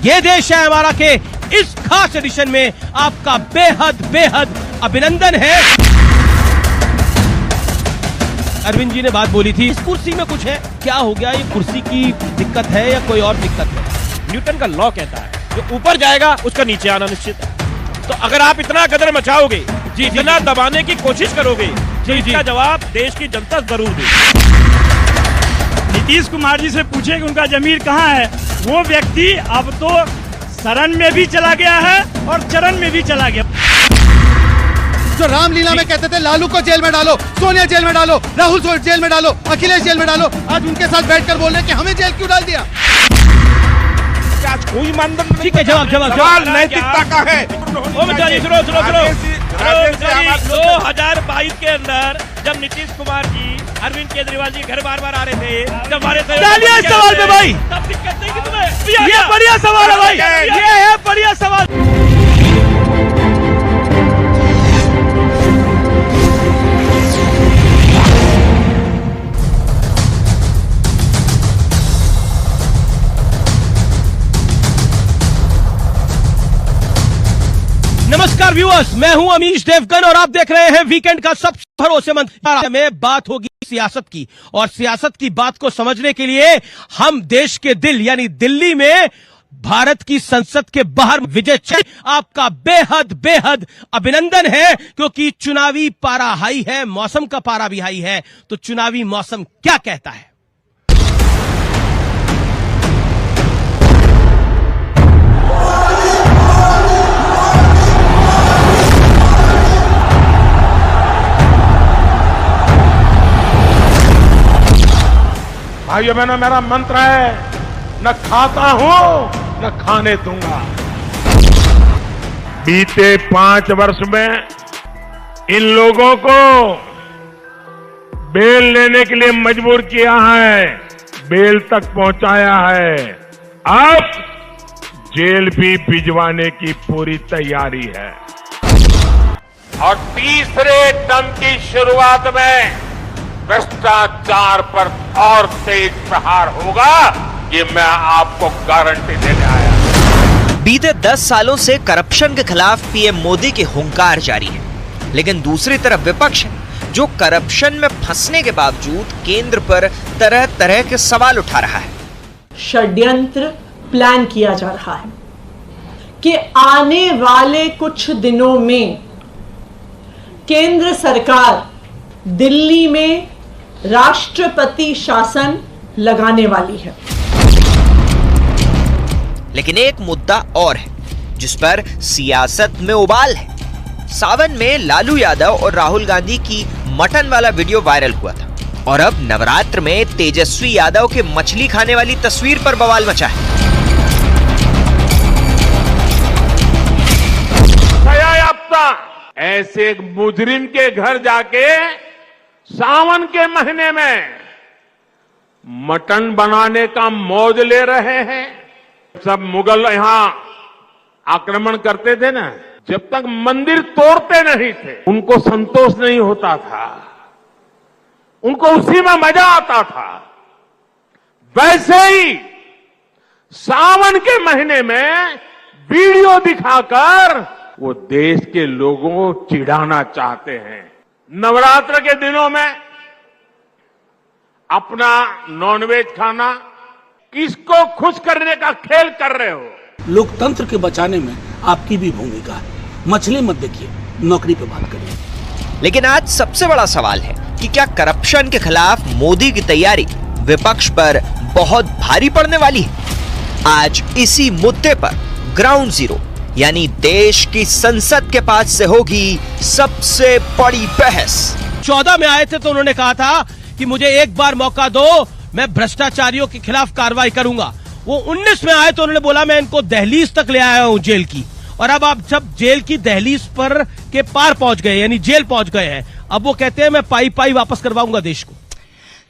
ये देश है हमारा के इस खास एडिशन में आपका बेहद बेहद अभिनंदन है। अरविंद जी ने बात बोली थी, इस कुर्सी में कुछ है, क्या हो गया? ये कुर्सी की दिक्कत है या कोई और दिक्कत है? न्यूटन का लॉ कहता है जो ऊपर जाएगा उसका नीचे आना निश्चित है। तो अगर आप इतना गदर मचाओगे, इतना दबाने की कोशिश करोगे, इसका जवाब देश की जनता जरूर देगी। नीतीश कुमार जी से पूछे कि उनका जमीर कहाँ है। वो व्यक्ति अब तो शरण में भी चला गया है और चरण में भी चला गया। जो रामलीला में कहते थे लालू को जेल में डालो, सोनिया जेल में डालो, राहुल जेल में डालो, अखिलेश जेल में डालो, आज उनके साथ बैठकर बोल रहे हैं कि हमें जेल क्यों डाल दिया? आज कोई मानदंड नहीं। ठीक है, जवाब सवाल नैतिकता का है। 2022 के अंदर जब नीतीश कुमार जी अरविंद केजरीवाल जी घर बार बार आ रहे थे, जब हमारे सवाल पे भाई, तब दिक्कत नहीं कि तुम्हें। ये बढ़िया सवाल है भाई, ये है बढ़िया सवाल। नमस्कार व्यूअर्स, मैं हूं अमीश देवगन और आप देख रहे हैं वीकेंड का सबसे भरोसेमंद। में बात होगी सियासत की, और सियासत की बात को समझने के लिए हम देश के दिल यानी दिल्ली में भारत की संसद के बाहर विजय आपका बेहद बेहद अभिनंदन है, क्योंकि चुनावी पारा हाई है, मौसम का पारा भी हाई है। तो चुनावी मौसम क्या कहता है? भाइयों बहनों, मेरा मंत्र है, न खाता हूं न खाने दूंगा। बीते 5 वर्ष में इन लोगों को बेल लेने के लिए मजबूर किया है, बेल तक पहुंचाया है। अब जेल भी भिजवाने की पूरी तैयारी है। और तीसरे टर्म की शुरुआत में भ्रष्टाचार पर और तेज प्रहार होगा, ये मैं आपको गारंटी देने आया। बीते 10 सालों से करप्शन के खिलाफ पीएम मोदी की हुंकार जारी है, लेकिन दूसरी तरफ विपक्ष है जो करप्शन में फंसने के बावजूद केंद्र पर तरह तरह के सवाल उठा रहा है। षड्यंत्र प्लान किया जा रहा है कि आने वाले कुछ दिनों में केंद्र सरकार दिल्ली में राष्ट्रपति शासन लगाने वाली है। लेकिन एक मुद्दा और है जिस पर सियासत में उबाल है। सावन में लालू यादव और राहुल गांधी की मटन वाला वीडियो वायरल हुआ था, और अब नवरात्र में तेजस्वी यादव के मछली खाने वाली तस्वीर पर बवाल मचा है। ऐसे एक मुजरिम के घर जाके सावन के महीने में मटन बनाने का मौज ले रहे हैं। सब मुगल यहां आक्रमण करते थे ना, जब तक मंदिर तोड़ते नहीं थे उनको संतोष नहीं होता था, उनको उसी में मजा आता था। वैसे ही सावन के महीने में वीडियो दिखाकर वो देश के लोगों को चिढ़ाना चाहते हैं। नवरात्र के दिनों में अपना नॉनवेज खाना, किसको खुश करने का खेल कर रहे हो? लोकतंत्र के बचाने में आपकी भी भूमिका है। मछली मत देखिए, नौकरी पे बात करिए। लेकिन आज सबसे बड़ा सवाल है कि क्या करप्शन के खिलाफ मोदी की तैयारी विपक्ष पर बहुत भारी पड़ने वाली है? आज इसी मुद्दे पर ग्राउंड जीरो यानी देश की संसद के पास से होगी सबसे बड़ी बहस। 14 में आए थे तो उन्होंने कहा था कि मुझे एक बार मौका दो, मैं भ्रष्टाचारियों के खिलाफ कार्रवाई करूंगा। वो 19 में आए तो उन्होंने बोला मैं इनको दहलीज तक ले आया हूं जेल की। और अब आप जब जेल की दहलीज पर के पार पहुंच गए यानी जेल पहुंच गए हैं, अब वो कहते हैं मैं पाई पाई वापस करवाऊंगा देश को।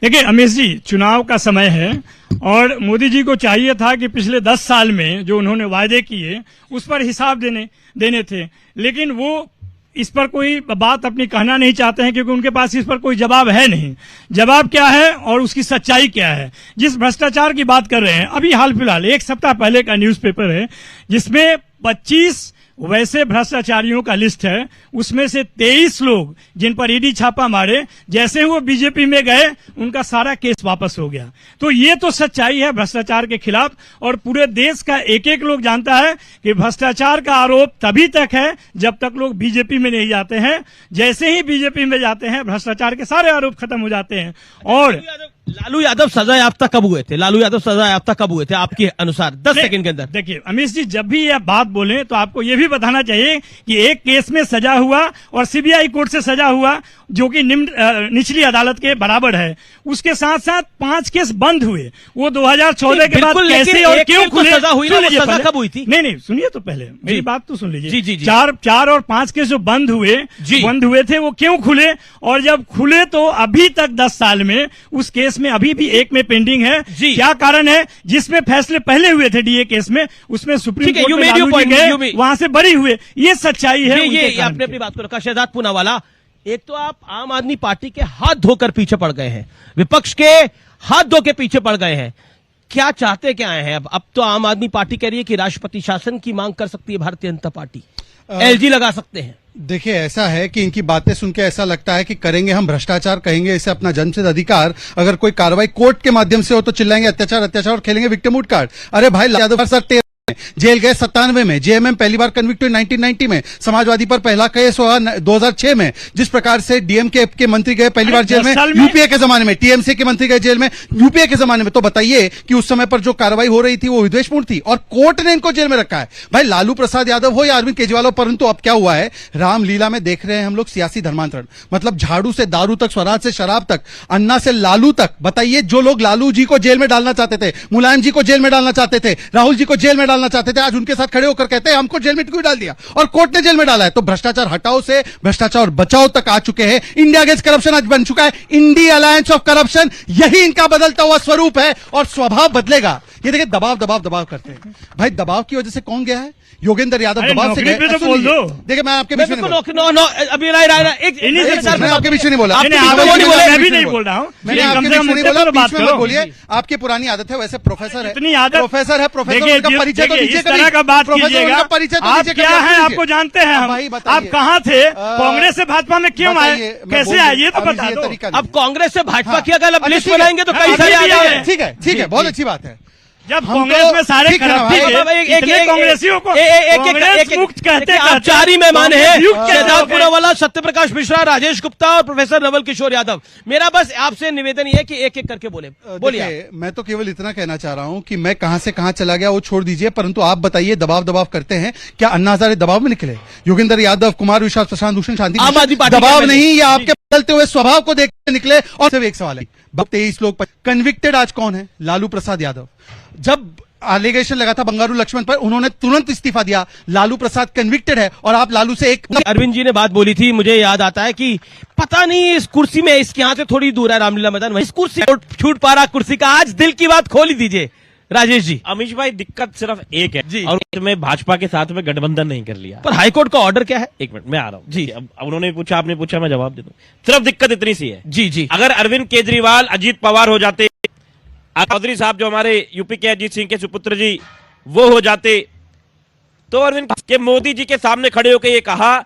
देखिए अमीश जी, चुनाव का समय है और मोदी जी को चाहिए था कि पिछले 10 साल में जो उन्होंने वायदे किए उस पर हिसाब देने थे, लेकिन वो इस पर कोई बात अपनी कहना नहीं चाहते हैं, क्योंकि उनके पास इस पर कोई जवाब है नहीं। जवाब क्या है और उसकी सच्चाई क्या है? जिस भ्रष्टाचार की बात कर रहे हैं, अभी हाल फिलहाल 1 सप्ताह पहले का न्यूज़पेपर है जिसमें 25 वैसे भ्रष्टाचारियों का लिस्ट है, उसमें से 23 लोग जिन पर ईडी छापा मारे, जैसे ही वो बीजेपी में गए उनका सारा केस वापस हो गया। तो ये तो सच्चाई है भ्रष्टाचार के खिलाफ, और पूरे देश का एक एक लोग जानता है कि भ्रष्टाचार का आरोप तभी तक है जब तक लोग बीजेपी में नहीं जाते हैं। जैसे ही बीजेपी में जाते हैं भ्रष्टाचार के सारे आरोप खत्म हो जाते हैं। और लालू यादव सजा याफ्ता कब हुए थे? लालू यादव सजा याफ्ता कब हुए थे आपके अनुसार? 10 सेकंड के अंदर। देखिए अमीश जी, जब भी यह बात बोले तो आपको यह भी बताना चाहिए कि एक केस में सजा हुआ और सीबीआई कोर्ट से सजा हुआ, जो कि निचली अदालत के बराबर है। उसके साथ साथ 5 केस बंद हुए, वो 2014 के बाद कैसे और क्यों खुले? सजा हुई ना, सजा कब हुई थी? नहीं, सुनिए तो पहले मेरी बात तो सुन लीजिए। जी। 4 और 5 केस जो बंद हुए थे वो क्यों खुले? और जब खुले तो अभी तक 10 साल में उस केस में अभी भी एक में पेंडिंग है। क्या कारण है? जिसमें फैसले पहले हुए थे डीए केस में, उसमें सुप्रीम कोर्ट में लालू जी गए, वहां से बरी हुए। ये सच्चाई है। ये आपने अपनी बात को रखा। शहजाद पूनावाला, एक तो आप आम आदमी पार्टी के हाथ धोकर पीछे पड़ गए हैं, विपक्ष के हाथ धो के पीछे पड़ गए हैं। क्या चाहते क्या हैं? अब तो आम आदमी पार्टी कह रही है कि राष्ट्रपति शासन की मांग कर सकती है भारतीय जनता पार्टी, एलजी लगा सकते हैं। देखिए, ऐसा है कि इनकी बातें सुन के ऐसा लगता है कि करेंगे हम भ्रष्टाचार, कहेंगे इसे अपना जन्मसिद्ध अधिकार। अगर कोई कार्रवाई कोर्ट के माध्यम से हो तो चिल्लाएंगे अत्याचार और खेलेंगे विक्टिम वुड कार्ड। अरे भाई, यादव सर जेल गए 97 में, जेएमएम पहली बार कन्विक्ट हुए 1990 में, समाजवादी पर पहला केस हुआ 2006 में। जिस प्रकार से डीएमके के मंत्री गए पहली बार जेल में यूपीए के जमाने में, टीएमसी के मंत्री गए जेल में यूपीए के जमाने में। तो बताइए कि उस समय पर जो कार्रवाई हो रही थी वो विद्वेषपूर्ण थी और कोर्ट ने इनको जेल में रखा है। भाई, लालू प्रसाद यादव हो या अरविंद केजरीवाल हो, परंतु अब क्या हुआ है, रामलीला में देख रहे हैं हम लोग सियासी धर्मांतरण। मतलब झाड़ू से दारू तक, स्वराज से शराब तक, अन्ना से लालू तक। बताइए, जो लोग लालू जी को जेल में डालना चाहते थे, मुलायम जी को जेल में डालना चाहते थे, राहुल जी को जेल में डालना चाहते थे, आज उनके साथ खड़े होकर कहते हैं हमको जेल में क्यों डाल दिया, और कोर्ट ने जेल में डाला है। तो भ्रष्टाचार हटाओ से भ्रष्टाचार बचाओ तक आ चुके हैं। इंडिया अगेंस्ट करप्शन आज बन चुका है इंडिया अलायंस ऑफ करप्शन। यही इनका बदलता हुआ स्वरूप है और स्वभाव बदलेगा। ये देखिए, दबाव करते हैं। भाई, दबाव की वजह से कौन गया है? योगेंद्र यादव दबाव से गए। तो बोल दो। देखिए, मैं आपके बीच में नहीं बोला, अभी मैं आपके बीच में नहीं बोला, मैं भी नहीं बोल रहा हूँ। मैंने आपके बीच में नहीं बोला, बीच में मत बोलिए। आपकी पुरानी आदत है, वैसे प्रोफेसर है, प्रोफेसर का परिचय तो दीजिए। इस तरह का बात कीजिएगा। आप क्या है, आपको जानते हैं हम। आप कहाँ थे? कांग्रेस से भाजपा में क्यों आए, कैसे आए, ये तो बता दो। अब कांग्रेस से भाजपा की अगर अब लिस्ट बनाएंगे तो कई सारे आ जाएंगे। ठीक है, बहुत अच्छी बात है। जब कांग्रेस में सारे कांग्रेसियों को मुक्त कहते आप 4 ही मेहमान हैं, शहजाद पूनावाला, सत्यप्रकाश मिश्रा, राजेश गुप्ता और प्रोफेसर नवल किशोर यादव। मेरा बस आपसे निवेदन ये है कि एक एक करके बोलिए। मैं तो केवल इतना कहना चाह रहा हूं कि मैं कहां से कहां चला गया वो छोड़ दीजिए, परंतु आप बताइए, दबाव करते हैं क्या? अन्ना हजारे दबाव में निकले? योगेंद्र यादव, कुमार विश्वास, प्रशांत भूषण, शांति दबाव नहीं, या आपके बदलते हुए स्वभाव को देखते निकले? और सिर्फ एक सवाल है, 23 लोग कन्विक्टेड आज कौन है? लालू प्रसाद यादव। जब एलिगेशन लगा था बंगारू लक्ष्मण पर, उन्होंने तुरंत इस्तीफा दिया। लालू प्रसाद कन्विक्टेड है और आप लालू से एक। अरविंद जी ने बात बोली थी, मुझे याद आता है कि पता नहीं इस कुर्सी में, इसके यहाँ से थोड़ी दूर है रामलीला मैदान, इस कुर्सी छूट पा रहा कुर्सी का। आज दिल की बात खोल ही दीजिए राजेश जी। अमीश भाई, दिक्कत सिर्फ एक है जी, और उसमें भाजपा के साथ में गठबंधन नहीं कर लिया। पर हाईकोर्ट का ऑर्डर क्या है? 1 मिनट, मैं आ रहा हूँ जी। अब उन्होंने पूछा, आपने पूछा, मैं जवाब दे दूं। सिर्फ दिक्कत इतनी सी है जी। अगर अरविंद केजरीवाल, अजीत पवार हो जाते, चौधरी साहब जो हमारे यूपी के अजीत सिंह के सुपुत्र जी वो हो जाते, तो अरविंद के मोदी जी के सामने खड़े होकर ये कहा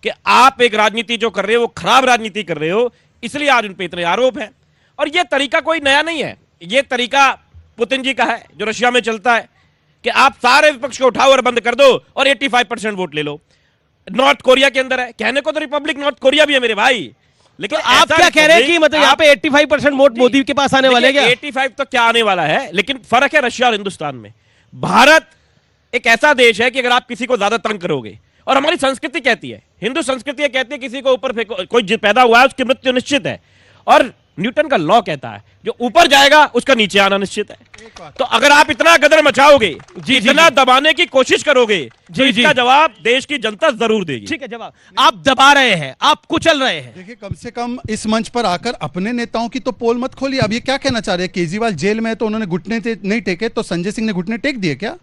कि आप एक राजनीति जो कर रहे हो वो खराब राजनीति कर रहे हो, इसलिए आज उन पे इतने आरोप हैं। और ये तरीका कोई नया नहीं है, ये तरीका पुतिन जी का है जो रशिया में चलता है कि आप सारे विपक्ष को उठाओ और बंद कर दो और 85% वोट ले लो। नॉर्थ कोरिया के अंदर है, कहने को तो रिपब्लिक नॉर्थ कोरिया भी है मेरे भाई, लेकिन तो आप क्या कह रहे हैं कि मतलब यहाँ पे 85% वोट मोदी के पास आने वाले हैं क्या? 85 तो क्या आने वाला है, लेकिन फर्क है रशिया और हिंदुस्तान में। भारत एक ऐसा देश है कि अगर आप किसी को ज्यादा तंग करोगे, और हमारी संस्कृति कहती है, हिंदू संस्कृति कहती है किसी को ऊपर फेंको, कोई पैदा हुआ है उसकी मृत्यु निश्चित है, और न्यूटन का लॉ कहता है जो ऊपर जाएगा उसका नीचे आना निश्चित है। तो अगर आप इतना गदर मचाओगे, इतना दबाने की कोशिश करोगे, तो इसका जवाब देश की जनता जरूर देगी। ठीक है, जवाब आप दबा रहे हैं, आप कुचल रहे हैं। देखिए, कम से कम इस मंच पर आकर अपने नेताओं की तो पोल मत खोलिए। अब ये क्या कहना चाह रहे हैं? केजरीवाल जेल में है तो उन्होंने घुटने नहीं टेके, तो संजय सिंह ने घुटने टेक दिए क्या?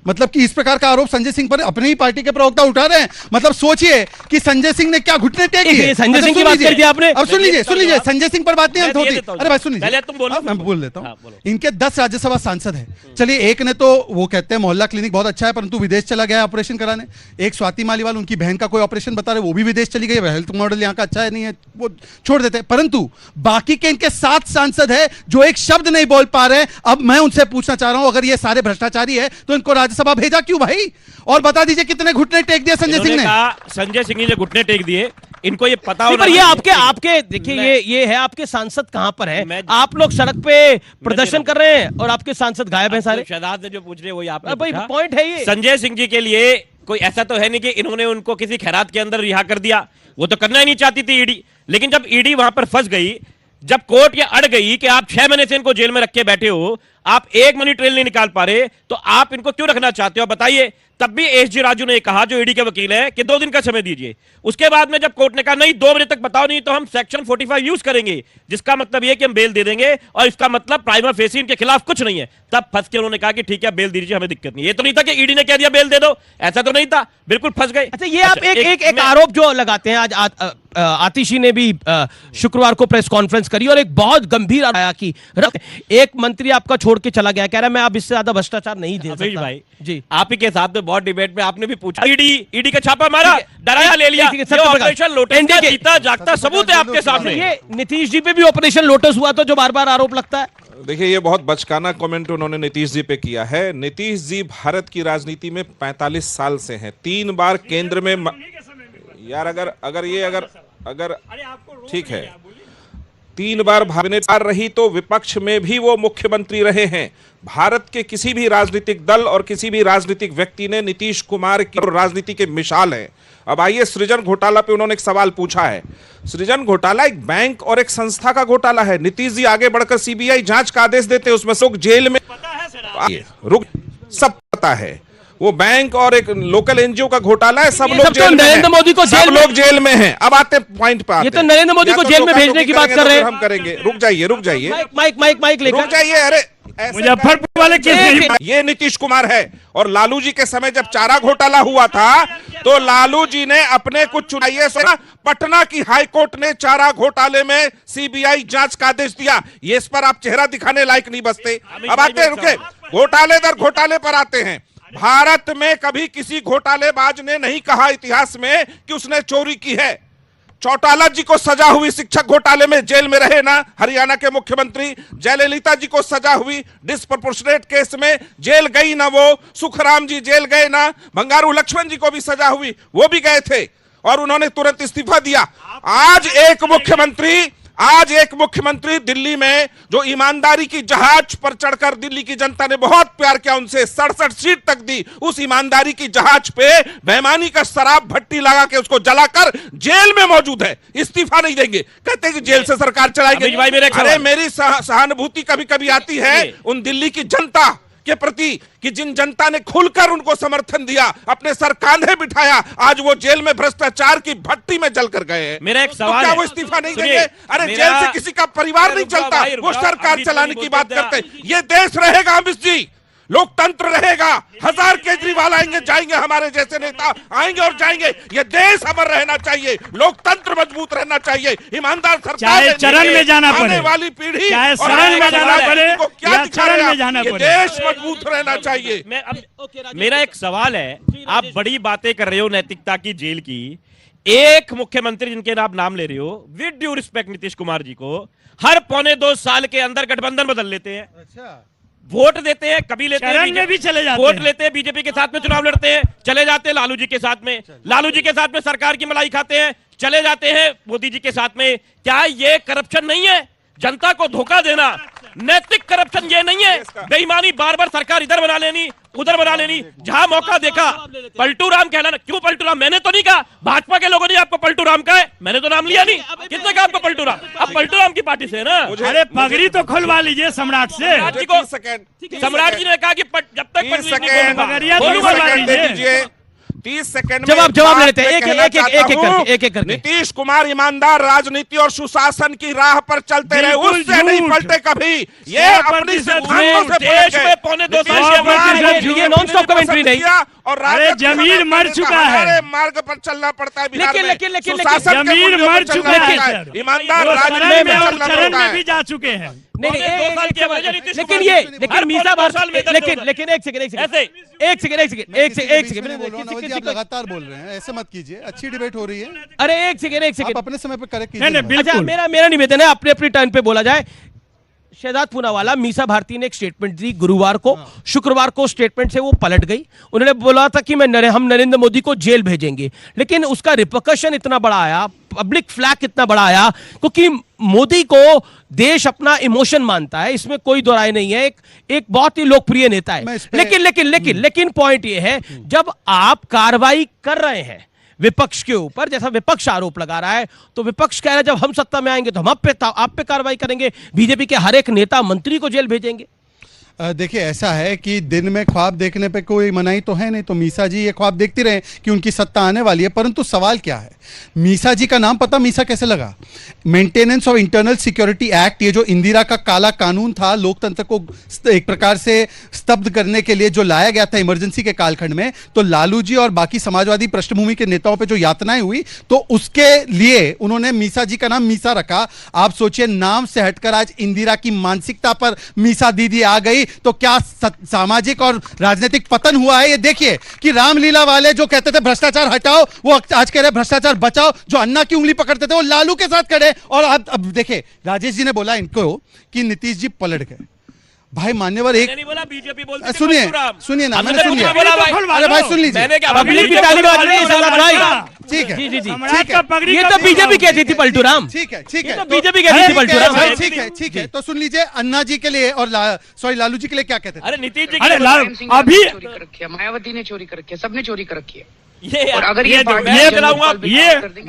मतलब कि इस प्रकार का आरोप संजय सिंह पर अपनी ही पार्टी के प्रवक्ता उठा रहे हैं। मतलब सोचिए कि संजय सिंह ने क्या घुटने टेक दिए। संजय सिंह की बात कर दी आपने। अब सुन लीजिए संजय सिंह पर बात नहीं होती। अरे भाई सुन लीजिए, पहले तुम बोलो, मैं बोल देता हूँ। इनके 10 राज्यसभा सांसद हैं। चलिए, एक ने तो वो कहते हैं मोहल्ला क्लिनिक बहुत अच्छा है, परंतु विदेश चला गया ऑपरेशन कराने। एक स्वाति मालीवाल, उनकी बहन का कोई ऑपरेशन बता रहे, वो भी विदेश चली गई। हेल्थ मॉडल यहाँ का अच्छा है नहीं है, वो छोड़ देते हैं। परंतु बाकी के इनके 7 सांसद है जो एक शब्द नहीं बोल पा रहे। अब मैं उनसे पूछना चाह रहा हूं, अगर ये सारे भ्रष्टाचारी है तो इनको राज्यसभा भेजा क्यों भाई? और बता दीजिए कितने घुटने टेक दिए संजय सिंह ने? संजय सिंह ने घुटने टेक दिए, इनको ये पता होना। पर ये आपके देखिए, ये है आपके सांसद कहां पर है? आप लोग सड़क पे प्रदर्शन कर रहे हैं और आपके सांसद गायब हैं सारे। शहजाद ने जो पूछ रहे वही आपने भाई पॉइंट है ये। संजय सिंह जी के लिए कोई ऐसा तो है नहीं कि इन्होंने उनको किसी खैरात के अंदर रिहा कर दिया। वो तो करना ही नहीं चाहती थी ईडी, लेकिन जब ईडी वहां पर फंस गई, जब कोर्ट ये अड़ गई कि आप 6 महीने से इनको जेल में रख के बैठे हो, आप 1 मनी ट्रेल नहीं निकाल पा रहे, तो आप इनको क्यों रखना चाहते हो बताइए? तब भी एसजी राजू ने कहा, जो ईडी के वकील है, कि 2 दिन का समय दीजिए। उसके बाद में जब कोर्ट ने कहा नहीं 2 बजे तक बताओ, नहीं तो हम सेक्शन 45 यूज करेंगे, जिसका मतलब यह कि हम बेल दे देंगे और इसका मतलब प्राइमा फेसी इनके खिलाफ कुछ नहीं है। तब फंस के उन्होंने कहा कि ठीक है बेल दीजिए, हमें दिक्कत नहीं। ये तो नहीं था कि ईडी ने कह दिया बेल दे दो, ऐसा तो नहीं था, बिल्कुल फंस गए। अच्छा, ये आप एक आरोप जो लगाते हैं, आज आतिशी ने भी शुक्रवार को प्रेस कॉन्फ्रेंस करी और एक बहुत गंभीर आया कि एक मंत्री आपका छोड़ के चला गया, कह रहा है मैं अब इससे ज्यादा भ्रष्टाचार नहीं दे सकता। भाई जी, आप ही के साथ में बहुत डिबेट में आपने भी पूछा, ईडी का छापा मारा, डराया, ले लिया। ऑपरेशन लोटस का जीता जागता सबूत है आपके सामने। ये नीतीश जी पे भी ऑपरेशन लोटस हुआ तो जो बार बार आरोप लगता है। देखिए, ये बहुत बचकाना कमेंट उन्होंने नीतीश जी पे किया है। नीतीश जी भारत की राजनीति में 45 साल से हैं, 3 बार केंद्र में यार अगर ठीक है, 3 बार भावनेदार रही तो विपक्ष में भी वो मुख्यमंत्री रहे हैं। भारत के किसी भी राजनीतिक दल और किसी भी राजनीतिक व्यक्ति ने नीतीश कुमार की राजनीति के मिसाल है। अब आइए, सृजन घोटाला पे उन्होंने एक सवाल पूछा है। सृजन घोटाला एक बैंक और एक संस्था का घोटाला है। नीतीश जी आगे बढ़कर सीबीआई जांच का आदेश देते, उसमें लोग जेल में सब पता है। वो बैंक और एक लोकल एनजीओ का घोटाला है, सब लोग जेल में हैं। नरेंद्र मोदी को सब लोग जेल में हैं। अब आते पॉइंट पे आते हैं। ये तो नरेंद्र मोदी को जेल में भेजने की बात कर रहे हैं। हम करेंगे, रुक जाइए माइक लेकर रुक जाइए। अरे मुजफ्फरपुर वाले केस ये नीतीश कुमार है। और लालू जी के समय जब चारा घोटाला हुआ था तो लालू जी ने अपने कुछ चुनाइए से पटना की हाईकोर्ट ने चारा घोटाले में सीबीआई जांच का आदेश दिया। ये इस पर आप चेहरा दिखाने लायक नहीं बचते। अब आते हैं, रुके, घोटाले दर घोटाले पर आते हैं। भारत में कभी किसी घोटालेबाज ने नहीं कहा इतिहास में कि उसने चोरी की है। चौटाला जी को सजा हुई शिक्षक घोटाले में जेल में रहे ना हरियाणा के मुख्यमंत्री, जयललिता जी को सजा हुई डिस्प्रपोर्शनेट केस में जेल गई ना वो, सुखराम जी जेल गए ना, बंगारू लक्ष्मण जी को भी सजा हुई, वो भी गए थे और उन्होंने तुरंत इस्तीफा दिया। आज एक मुख्यमंत्री दिल्ली में जो ईमानदारी की जहाज पर चढ़कर, दिल्ली की जनता ने बहुत प्यार किया उनसे, 67 सीट तक दी, उस ईमानदारी की जहाज पे बेईमानी का शराब भट्टी लगा के उसको जलाकर जेल में मौजूद है। इस्तीफा नहीं देंगे, कहते हैं कि जेल से सरकार चलाएगी। अरे मेरी सहानुभूति कभी कभी आती है उन दिल्ली की जनता के प्रति कि जिन जनता ने खुलकर उनको समर्थन दिया, अपने सर कांधे बिठाया, आज वो जेल में भ्रष्टाचार की भट्टी में जलकर गए हैं। मेरा एक सवाल क्या है, वो इस्तीफा नहीं देंगे? अरे जेल से किसी का परिवार नहीं चलता, वो सरकार चलाने की बात करते हैं। ये देश रहेगा अमित जी, लोकतंत्र रहेगा। 1000 केजरीवाल आएंगे जाएंगे, हमारे जैसे नेता आएंगे और जाएंगे। ये देश अमर रहना चाहिए, लोकतंत्र मजबूत रहना चाहिए, ईमानदार सरकार, चाहे चरण में जाना पड़े, आने वाली पीढ़ी, चाहे शरण में जाना पड़े, क्या चरण में जाना पड़े, देश मजबूत रहना चाहिए। मेरा एक सवाल है, आप बड़ी बातें कर रहे हो नैतिकता की, जेल की, एक मुख्यमंत्री जिनके आप नाम ले रहे हो, with due respect Nitish Kumar ji को, हर 1.25 साल के अंदर गठबंधन बदल लेते हैं। अच्छा, वोट देते हैं, कभी लेते हैं, भी चले जाते वोट लेते हैं, बीजेपी के साथ में चुनाव लड़ते हैं, चले जाते हैं लालू जी के साथ में, लालू जी के साथ में सरकार की मलाई खाते हैं, चले जाते हैं मोदी जी के साथ में। क्या ये करप्शन नहीं है? जनता को धोखा देना, नैतिक करप्शन ये नहीं है? बेईमानी, बार बार सरकार इधर बना लेनी, उधर बना लेनी, जहां मौका देखा पलटू राम कहलाना। क्यों पलटू राम? मैंने तो नहीं कहा, भाजपा के लोगों ने आपको पलटू राम कहा है, मैंने तो नाम लिया नहीं। किसने कहा आपको पलटू राम? आप पलटू राम की पार्टी से है ना? अरे पगड़ी तो खुलवा लीजिए सम्राट से। सम्राट जी ने कहा कि जब तक 30 सेकंड जवाब ले लेते हैं, एक करके। नीतीश कुमार ईमानदार राजनीति और सुशासन की राह पर चलते रहे, उससे नहीं पलटे कभी। ये अपनी सिद्धांतों से देश में पौने 2 साल ये नॉन स्टॉप कमेंट्री नहीं, और जमीर मर चुका है, मार्ग पर चलना पड़ता है बिहार में। लेकिन जमीर मर चुका है, ईमानदार राजनीति में चलना चरण पड़ता में है। भी जा चुके हैं। लेकिन एक सेकंड आप लगातार बोल रहे हैं, ऐसे मत कीजिए, अच्छी डिबेट हो रही है। अरे एक सेकंड आप अपने समय पे करेक्ट नहीं, कीजिए। अच्छा, मेरा निवेदन है अपने अपनी टाइम पे बोला जाए। शहजाद पूनावाला, मीसा भारती ने एक स्टेटमेंट दी गुरुवार को, शुक्रवार को स्टेटमेंट से वो पलट गई। उन्होंने बोला था कि हम नरेंद्र मोदी को जेल भेजेंगे, लेकिन उसका रिपरकशन इतना बड़ा आया, पब्लिक फ्लैग इतना बड़ा आया, क्योंकि मोदी को देश अपना इमोशन मानता है, इसमें कोई दो राय नहीं है। एक बहुत ही लोकप्रिय नेता है। लेकिन पॉइंट ये है, जब आप कार्रवाई कर रहे हैं विपक्ष के ऊपर, जैसा विपक्ष आरोप लगा रहा है, तो विपक्ष कह रहा है जब हम सत्ता में आएंगे तो हम आप पे कार्रवाई करेंगे, बीजेपी के हर एक नेता मंत्री को जेल भेजेंगे। देखिए, ऐसा है कि दिन में ख्वाब देखने पे कोई मनाही तो है नहीं, तो मीसा जी ये ख्वाब देखती रहे कि उनकी सत्ता आने वाली है। परंतु सवाल क्या है, मीसा जी का नाम पता मीसा कैसे लगा? Maintenance of internal security act, ये जो इंदिरा का काला कानून था, लोकतंत्र को एक प्रकार से स्तब्ध करने के लिए जो लाया गया था इमरजेंसी के कालखंड में, तो लालू जी और बाकी समाजवादी पृष्ठभूमि के नेताओं पे जो यातनाएं हुई, तो उसके लिए उन्होंने मीसा जी का नाम मीसा रखा। आप सोचिए, नाम से हटकर आज इंदिरा की मानसिकता पर मीसा दीदी आ गई, तो क्या सामाजिक और राजनीतिक पतन हुआ है? ये देखिए कि रामलीला वाले जो कहते थे भ्रष्टाचार हटाओ, वो आज कह रहे भ्रष्टाचार बचाओ। जो अन्ना की उंगली पकड़ते थे वो लालू के साथ खड़े। और अब देखिए, राजेश जी ने बोला इनको कि नीतीश जी पलट गए। भाई मान्यवर, एक नहीं बोला, बीजेपी बोलती सुनिए ना, मैंने सुनिए। बोला भाई। अरे भाई सुन लीजिए, मैंने क्या पब्लिक की ताली बजा रही है शहजाद भाई। ठीक है, जी जी जी, ठीक है। ये तो बीजेपी कहती थी पलटू राम, ठीक है, ठीक है, तो बीजेपी कहती थी पलटू राम। ठीक है, ठीक है। तो सुन लीजिए, अन्ना जी के लिए और सॉरी लालू जी के लिए क्या कहते थे? अरे नीतीश जी अरे अभी चोरी कर रखी है, मायावती ने चोरी कर रखी है, सबने चोरी कर रखी है। और अगर ये अब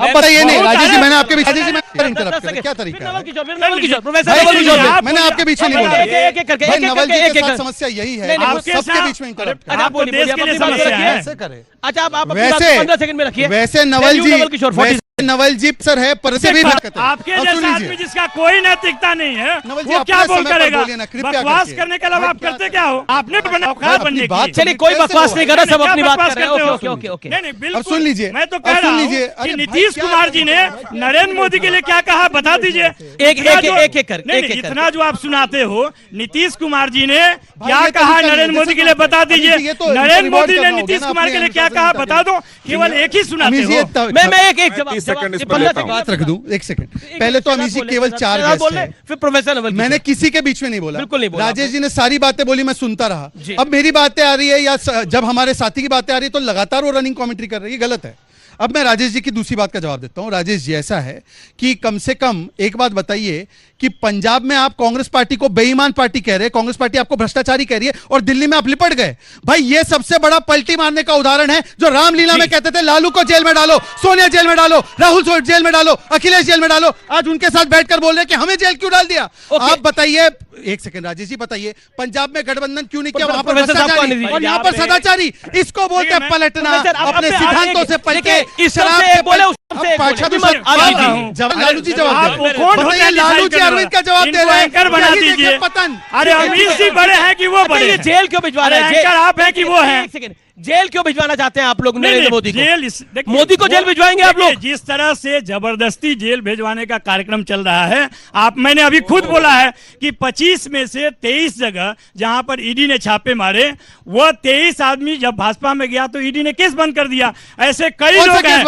बताइए नहीं राजेश जी, मैंने आपके बीच इंटरप्ट किया, क्या तरीका है? मैंने आपके बीच नहीं बोला। भाई नवल जी के साथ समस्या यही है, आप सबके बीच में इंटरप्ट करें। आप बोलिए, देश के लिए समस्या है। कैसे करें? अच्छा, आप अपनी बात 15 सेकंड में रखिए। वैसे नवल जी सर है, पर से भी आपके जैसा आदमी जिसका कोई नैतिकता नहीं है, वो क्या बोल करेगा? बकवास करने के अलावा आप करते क्या हो? आपने औकात बनने की। चलिए, कोई बकवास नहीं कर रहा, सब अपनी बात कर रहे हैं। ओके। नहीं, बिल्कुल। अब सुन लीजिए, मैं तो कह रहा हूँ कि नीतीश कुमार जी ने नरेंद्र मोदी के लिए क्या कहा, बता दीजिए। एक इतना जो आप सुनाते हो, नीतीश कुमार जी ने क्या कहा नरेंद्र मोदी के लिए, बता दीजिए। नरेंद्र मोदी ने नीतीश कुमार के लिए क्या कहा, बता दो। केवल एक ही सुनाते हो। मैं एक जवाब बात रख दूं, एक सेकंड। पहले तो अमीश जी केवल 4 गेस्ट हैं, फिर प्रोफेसर नवल। मैंने किसी के बीच में नहीं बोला, बिल्कुल नहीं बोला। राजेश जी ने सारी बातें बोली, मैं सुनता रहा। अब मेरी बातें आ रही है या जब हमारे साथी की बातें आ रही है तो लगातार वो रनिंग कमेंट्री कर रही है, गलत है। अब मैं राजेश जी की दूसरी बात का जवाब देता हूं। राजेश जी, ऐसा है कि कम से कम एक बात बताइए कि पंजाब में आप कांग्रेस पार्टी को बेईमान पार्टी कह रहे हैं, कांग्रेस पार्टी आपको भ्रष्टाचारी कह रही है, और दिल्ली में आप लिपट गए। भाई ये सबसे बड़ा पलटी मारने का उदाहरण है, जो रामलीला में कहते थे लालू को जेल में डालो, सोनिया जेल में डालो, राहुल जेल में डालो, अखिलेश जेल में डालो, आज उनके साथ बैठकर बोल रहे कि हमें जेल क्यों डाल दिया? आप बताइए, एक सेकंड राजेश जी बताइए, पंजाब में गठबंधन क्यों नहीं किया? वहां पर भ्रष्टाचारी और यहाँ पर सदाचारी, इसको बोलते हैं पलटना, अपने सिद्धांतों से पलटे। लालू जी जवाब बताइए, लालू जी अरविंद का जवाब दे रहे हैं, बना दीजिए पतन। अरे अमीर जी बड़े हैं कि वो बड़े? जेल क्यों भिजवा रहे हैं? आप हैं कि वो हैं? जेल क्यों भिजवाना चाहते हैं आप लोग नरेंद्र मोदी को? मोदी को जेल वो- भिजवाएंगे आप लोग? जिस तरह से जबरदस्ती जेल भिजवाने का कार्यक्रम चल रहा है, मैंने अभी खुद बोला है कि 25 में से 23 जगह जहां पर ईडी ने छापे मारे, वो 23 आदमी जब भाजपा में गया तो ईडी ने केस बंद कर दिया। ऐसे कई लोग हैं।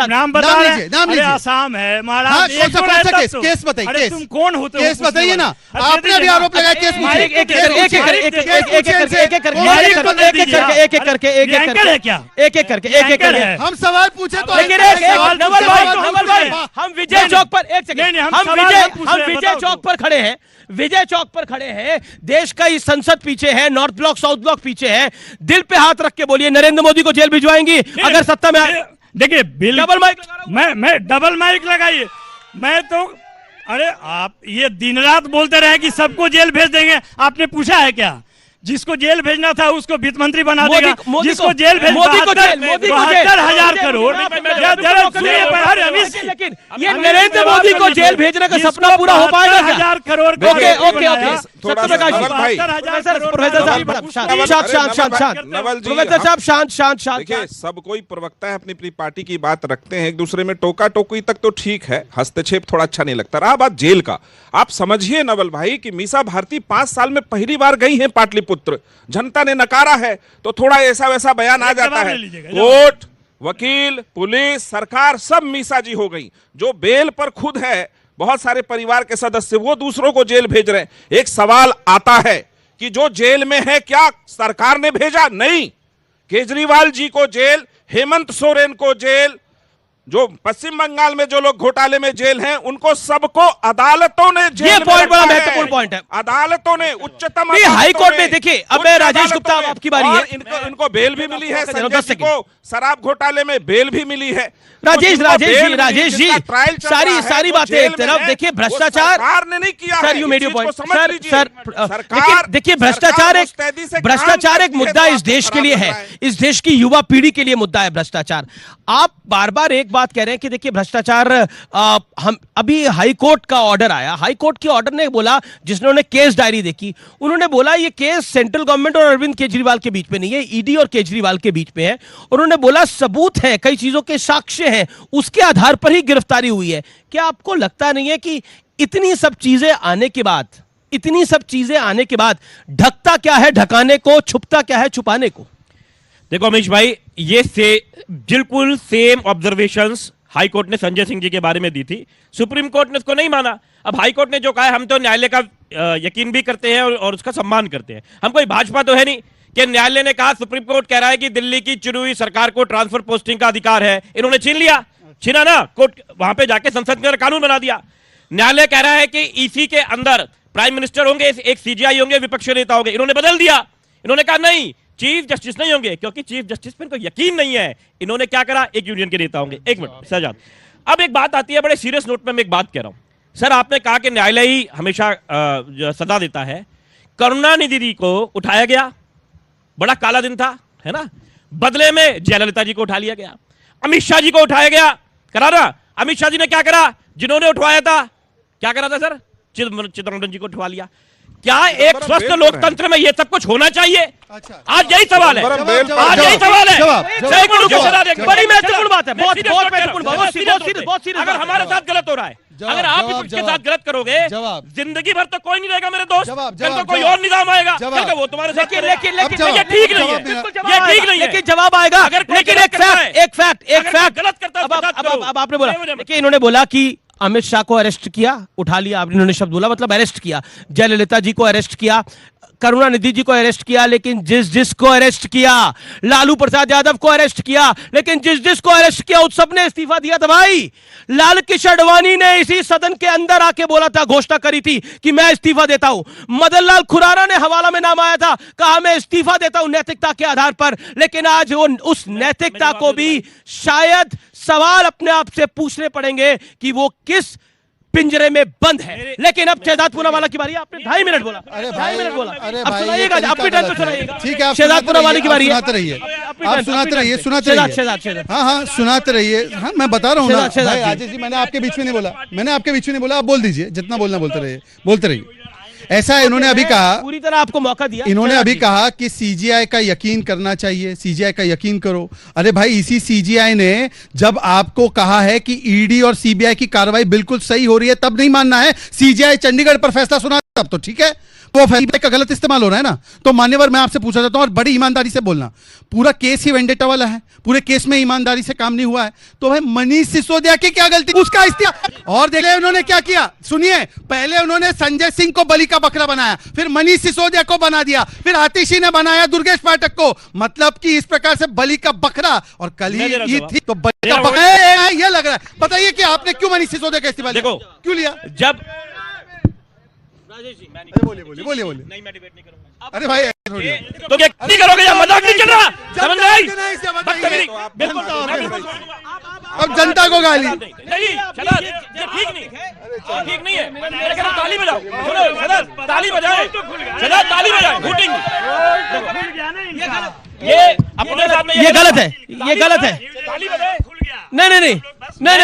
नाम बता रहे हैं, आसाम है, महाराष्ट्र। केस बताइए, तुम कौन होते हो? केस बताइए ना, आपने अभी आरोप लगाया, केस हम सवाल पूछे तो हम विजय चौक पर हम विजय चौक पर खड़े हैं, विजय चौक पर खड़े हैं। देश का ये संसद पीछे है, नॉर्थ ब्लॉक साउथ ब्लॉक पीछे है। दिल पे हाथ रख के बोलिए, नरेंद्र मोदी को जेल भिजवाएंगी अगर सत्ता में आए? देखिए, डबल माइक, मैं डबल माइक लगाइए। मैं तो अरे आप ये दिन रात बोलते रहे कि सबको जेल भेज देंगे, आपने पूछा है क्या? जिसको जेल भेजना था उसको वित्त मंत्री बना मोदी- देगा, मोदी जिसको को- जेल भेजना मोदी को जेल- 72,000 करोड़। लेकिन ये नरेंद्र मोदी को जेल भेजने का सपना पूरा हो पाएगा क्या? 1,000 करोड़ ओके ओके ओके थोड़ा सा सत्यप्रकाश जी, नवल भाई, प्रोफेसर साहब शांत नवल जी, प्रोफेसर साहब शांत देखिए सब कोई प्रवक्ता है, अपनी अपनी पार्टी की बात रखते हैं, एक दूसरे में टोका टोकी तक तो ठीक है, हस्तक्षेप थोड़ा अच्छा नहीं लगता। रहा बात जेल का, आप समझिए नवल भाई कि मीसा भारती 5 साल में पहली बार गई हैं पाटलिपुत्र, जनता ने नकारा है तो थोड़ा ऐसा वैसा बयान आ जाता है। कोर्ट, वकील, पुलिस, सरकार सब मीसा जी हो गई। जो बेल पर खुद है, बहुत सारे परिवार के सदस्य, वो दूसरों को जेल भेज रहे हैं। एक सवाल आता है कि जो जेल में है क्या सरकार ने भेजा? नहीं। केजरीवाल जी को जेल, हेमंत सोरेन को जेल, जो पश्चिम बंगाल में जो लोग घोटाले में जेल हैं उनको सबको अदालतों ने जेल ये में पॉइंट बड़ा रखा है। महत्वपूर्ण पॉइंट है। अदालतों ने, उच्चतम नहीं, अदालतों हाई कोर्ट ने, में देखिए, अब उच्च मैं राजेश अदालतों गुप्ता, में, आपकी बारी और है। इनको बेल भी मिली है, संजय 10 जी को शराब घोटाले में बेल भी मिली है। राजेश तो राजेश जिनको जी बेल राजेश मिली, जी जिसका ट्रायल चल रहा है, सारी वो बातें जेल एक में तरफ है, देखिए, वो भ्रष्टाचार सरकार ने नहीं किया सर है, यू इस मेड यू चीज को पॉइंट समझ सर लीजिए। सर सरकार- देखिए सरकार भ्रष्टाचार मुस्तैदी से एक भ्रष्टाचार एक काम मुद्दा करती है, इस देश तो के लिए आपको है, खराब लगता इस देश की युवा पीढ़ी के लिए मुद्दा है भ्रष्टाचार। आप बार बार एक बात कह रहे हैं कि देखिए भ्रष्टाचार, हम अभी हाई कोर्ट का ऑर्डर आया, हाई कोर्ट के ऑर्डर ने बोला, जिन्होंने केस डायरी देखी उन्होंने बोला ये केस सेंट्रल गवर्नमेंट और अरविंद केजरीवाल के बीच में नहीं है, ईडी और केजरीवाल के बीच में है। उन्होंने बोला सबूत है, कई चीजों के साक्ष्य हैं, उसके आधार पर ही गिरफ्तारी हुई है। क्या आपको लगता नहीं है कि इतनी सब चीजें आने के बाद ढकता क्या है ढकाने को, छुपता क्या है छुपाने को? देखो अमीश भाई, ये बिल्कुल सेम ऑब्जर्वेशंस हाई कोर्ट ने संजय सिंह जी के बारे में दी थी, सुप्रीम कोर्ट ने उसको नहीं माना। अब हाई कोर्ट ने जो कहा है, हम तो न्यायालय का यकीन भी करते हैं और उसका सम्मान करते हैं। हम कोई भाजपा तो है नहीं कि न्यायालय ने कहा, सुप्रीम कोर्ट कह रहा है कि दिल्ली की चुनी हुई सरकार को ट्रांसफर पोस्टिंग का अधिकार है, इन्होंने छीन लिया, छीना ना, कोर्ट वहां पे जाके संसद में कानून बना दिया। न्यायालय कह रहा है कि ईसी के अंदर प्राइम मिनिस्टर होंगे, एक सीजीआई होंगे, विपक्षी नेता होंगे, इन्होंने बदल दिया। इन्होंने कहा नहीं, चीफ जस्टिस नहीं होंगे, क्योंकि चीफ जस्टिस पर इनको यकीन नहीं है। इन्होंने क्या करा, एक यूनियन के नेता होंगे। एक मिनट सजाद, अब एक बात आती है, बड़े सीरियस नोट पे मैं एक बात कह रहा हूं सर। आपने कहा कि न्यायालय ही हमेशा सजा देता है। करुणानिधि जी को उठाया गया, बड़ा काला दिन था, है ना, बदले में जयललिता जी को उठा लिया गया, अमित शाह जी को उठाया गया, करा ना। अमित शाह जी ने क्या करा, जिन्होंने उठवाया था क्या करा था सर, चिदम्बरम जी को उठवा लिया। क्या एक स्वस्थ लोकतंत्र में ये सब कुछ होना चाहिए? आज यही सवाल है, आज यही सवाल है। बड़ी महत्वपूर्ण बात है, बहुत महत्वपूर्ण बात। अगर हमारे साथ गलत हो रहा है, अगर आप भी कुछ के साथ गलत करोगे, जिंदगी भर तो कोई नहीं रहेगा मेरे दोस्त, कल को कोई और निजाम आएगा, कल को वो तुम्हारे साथ। लेकिन ये ठीक नहीं है, ये ठीक नहीं है। लेकिन जवाब आएगा। अगर लेकिन एक फैक्ट गलत करता है, अब आपने बोला कि इन्होंने बोला कि अमित शाह को अरेस्ट किया, उठा लिया, आपने इन्होंने शब्द बोला, मतलब अरेस्ट किया, जयललिता जी को अरेस्ट किया, करुणानिधि जी को अरेस्ट किया, लेकिन जिसको अरेस्ट किया, लालू प्रसाद यादव को अरेस्ट किया, लेकिन जिसको अरेस्ट किया उस सब ने इस्तीफा दिया था। भाई लाल कृष्ण आडवाणी ने इसी सदन के अंदर आके बोला था, घोषणा करी थी कि मैं इस्तीफा देता हूं। मदन लाल खुराना ने हवाला में नाम आया था, कहा मैं इस्तीफा देता हूं नैतिकता के आधार पर। लेकिन आज वो उस नैतिकता को भी शायद सवाल अपने आप से पूछने पड़ेंगे कि वो किस पिंजरे में बंद है। लेकिन अब शहजाद पूनावाला की बारी है, आपने 2.5 मिनट बोला, 2.5 मिनट बोला, अब सुनाइएगा, अपनी टाइम पे सुनाइएगा। ठीक है, शहजाद पूनावाला की बारी है, सुनाते रहिए, आप सुनाते रहिए। हाँ सुनाते रहिए। हाँ मैं बता रहा हूँ ना भाई आजीष जी, मैंने आपके बीच में नहीं बोला, आप बोल दीजिए, जितना बोलना बोलते रहिए। ऐसा इन्होंने अभी कहा, पूरी तरह आपको मौका दिया। इन्होंने अभी कहा कि सीजीआई का यकीन करना चाहिए, सीजीआई का यकीन करो। अरे भाई इसी सीजीआई ने जब आपको कहा है कि ईडी और सीबीआई की कार्रवाई बिल्कुल सही हो रही है, तब नहीं मानना है। सीजीआई चंडीगढ़ पर फैसला सुना तब तो ठीक है, वो फैसले का गलत इस्तेमाल हो रहा है ना। तो मान्यवर मैं आपसे पूछना चाहता हूं, और बड़ी ईमानदारी से बोलना, पूरा केस ही वेंडेटा वाला है, पूरे केस में ईमानदारी से काम नहीं हुआ है, तो भाई मनीष सिसोदिया की क्या गलती, उसका इस्तीफा। और देखिए उन्होंने क्या किया, सुनिए, पहले उन्होंने संजय सिंह को बलि का बकरा बनाया, फिर मनीष सिसोदिया को बना दिया, फिर आतिशी ने बनाया दुर्गेश पाठक को, मतलब कि इस प्रकार से बलि का बकरा। और कल ही ईद थी तो बलि का बकरा ये लग रहा है। बताइए कि आपने क्यों मनीष सिसोदिया का इस्तीफा देखो क्यों लिया? जब बोलिए नहीं मैं डिबेट नहीं करूंगा। अरे भाई तो क्या नहीं करोगे, या मजाक नहीं चल रहा, समझ रहे? आप अब जनता को गाली। नहीं चला, ये ठीक नहीं, ठीक नहीं है। मैं कह रहा हूं ताली बजाओ, सुनो चला, ताली बजाए, चला ताली बजाए, वोटिंग ये अपने साथ में ये गलत है, ये गलत है। ताली बजाए,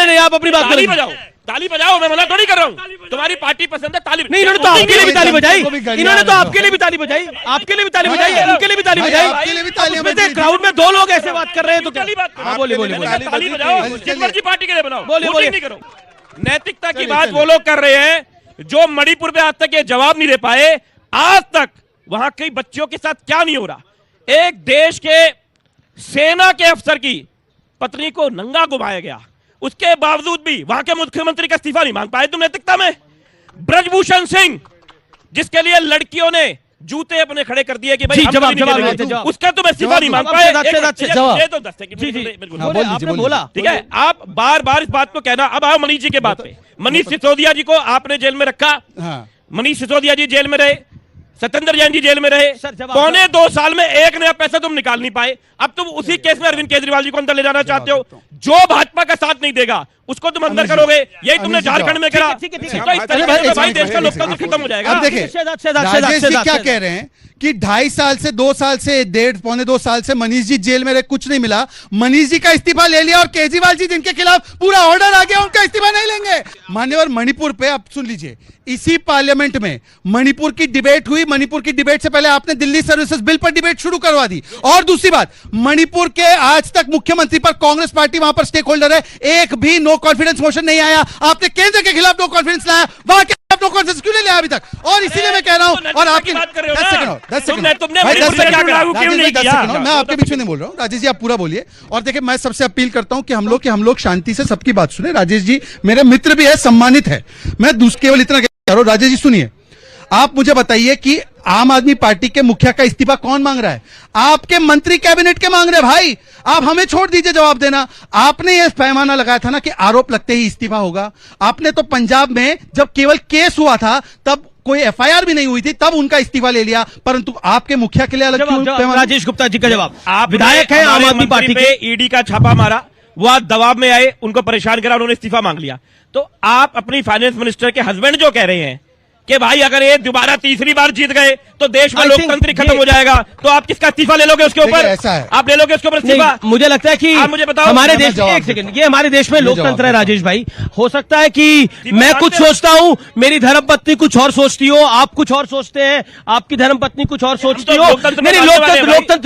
नहीं, आप अपनी बात ताली करें। बजाओ, ताली बजाओ, मैं मना थोड़ी कर रहा हूँ। तुम्हारी पार्टी पसंद है, ताली नहीं, इन्होंने तो आपके लिए भी ताली बजाई, इन्होंने तो आपके लिए भी ताली बजाई, आपके लिए भी ताली बजाई, उनके लिए भी ताली बजाई। आपके लिए भी तालियां उसमें से क्राउड में दो लोग ऐसे बात कर रहे हैं तो क्या? हाँ, बोलिए। ताली बजाओ, जिस मर्जी पार्टी के लिए बनाओ, बोलिए। वोटिंग नहीं करो। नैतिकता की बात वो लोग कर रहे हैं जो मणिपुर में आज तक ये जवाब नहीं दे पाए, आज तक वहां कई बच्चों के साथ क्या नहीं हो रहा। एक देश के सेना के अफसर की पत्नी को नंगा घुमाया गया, उसके बावजूद भी वहां के मुख्यमंत्री का इस्तीफा नहीं मांग पाए तुम नैतिकता में। ब्रजभूषण सिंह जिसके लिए लड़कियों ने जूते अपने खड़े कर दिए कि भाई जी, हम जवाब, नहीं जवाब, करेंगे, जवाब। उसका तुम इस्तीफा नहीं मांग पाए। जवाब। ये तो 10 सेकंड बोले, आपने बोला, ठीक है। आप बार बार इस बात को कहना। अब आओ मनीष जी के बात पे। मनीष सिसोदिया जी को आपने जेल में रखा, मनीष सिसोदिया जी जेल में रहे, सत्येंद्र जैन जी जेल में रहे, पौने 2 साल में एक नया पैसा तुम निकाल नहीं पाए। अब तुम उसी केस में अरविंद केजरीवाल जी को अंदर ले जाना चाहते हो। जो भाजपा का साथ नहीं देगा उसको तुम अंदर करोगे, यही तुमने झारखंड में करा। तो इस तरीके से भाई देश का लोकतंत्र खत्म हो जाएगा। अब देखिए राजेश जी क्या कह रहे हैं कि 2.5 साल से 2 साल से 1.5-2 साल से मनीष जी जेल में रहे, कुछ नहीं मिला। मनीष जी का इस्तीफा ले लिया और केजरीवाल जी जिनके खिलाफ पूरा ऑर्डर आ गया उनका इस्तीफा नहीं लेंगे। मान्यवर मणिपुर पे आप सुन लीजिए, इसी पार्लियामेंट में मणिपुर की डिबेट हुई। मणिपुर की डिबेट से पहले आपने दिल्ली सर्विसेज बिल पर डिबेट शुरू करवा दी। और दूसरी बात, मणिपुर के आज तक मुख्यमंत्री पर कांग्रेस पार्टी वहां पर स्टेक होल्डर है, एक भी नो कॉन्फिडेंस मोशन नहीं आया। आपने केंद्र के खिलाफ नो कॉन्फिडेंस लाया, वहां के खिलाफ नो कॉन्फिडेंस क्यों नहीं लिया अभी तक? और इसीलिए मैं कह रहा हूं, और आपकी 10 सेकंड मैं आपके बीच में नहीं बोल रहा हूं। राजेश जी आप पूरा बोलिए। और देखिए मैं सबसे अपील करता हूं कि हम लोग शांति से सबकी बात सुने। राजेश जी मेरे मित्र भी है, सम्मानित है, मैं केवल इतना कह रहा हूं। राजेश जी सुनिए, आप मुझे बताइए कि आम आदमी पार्टी के मुखिया का इस्तीफा कौन मांग रहा है? आपके मंत्री कैबिनेट के मांग रहे हैं। भाई आप हमें छोड़ दीजिए जवाब देना। आपने यह पैमाना लगाया था ना कि आरोप लगते ही इस्तीफा होगा। आपने तो पंजाब में जब केवल केस हुआ था तब कोई एफआईआर भी नहीं हुई थी, तब उनका इस्तीफा ले लिया, परंतु आपके मुखिया के लिए अलग क्यों? राजेश गुप्ता जी का जवाब। आप विधायक है आम आदमी पार्टी के, ईडी का छापा मारा, वो आज दबाव में आए, उनको परेशान करा, उन्होंने इस्तीफा मांग लिया। तो आप अपनी फाइनेंस मिनिस्टर के हस्बैंड जो कह रहे हैं कि भाई अगर ये दोबारा तीसरी बार जीत गए तो देश में लोकतंत्र खत्म हो जाएगा, तो आप किसका इस्तीफा ले लोगे उसके ऊपर? ऐसा है, आप ले लोगे उसके ऊपर इस्तीफा? मुझे लगता है कि आप मुझे बताओ, हमारे देश में, एक सेकंड, ये हमारे देश में लोकतंत्र है राजेश भाई। हो सकता है कि मैं कुछ सोचता हूं, मेरी धर्मपत्नी कुछ और सोचती हो, आप कुछ और सोचते हैं, आपकी धर्मपत्नी कुछ और सोचती हो। नहीं,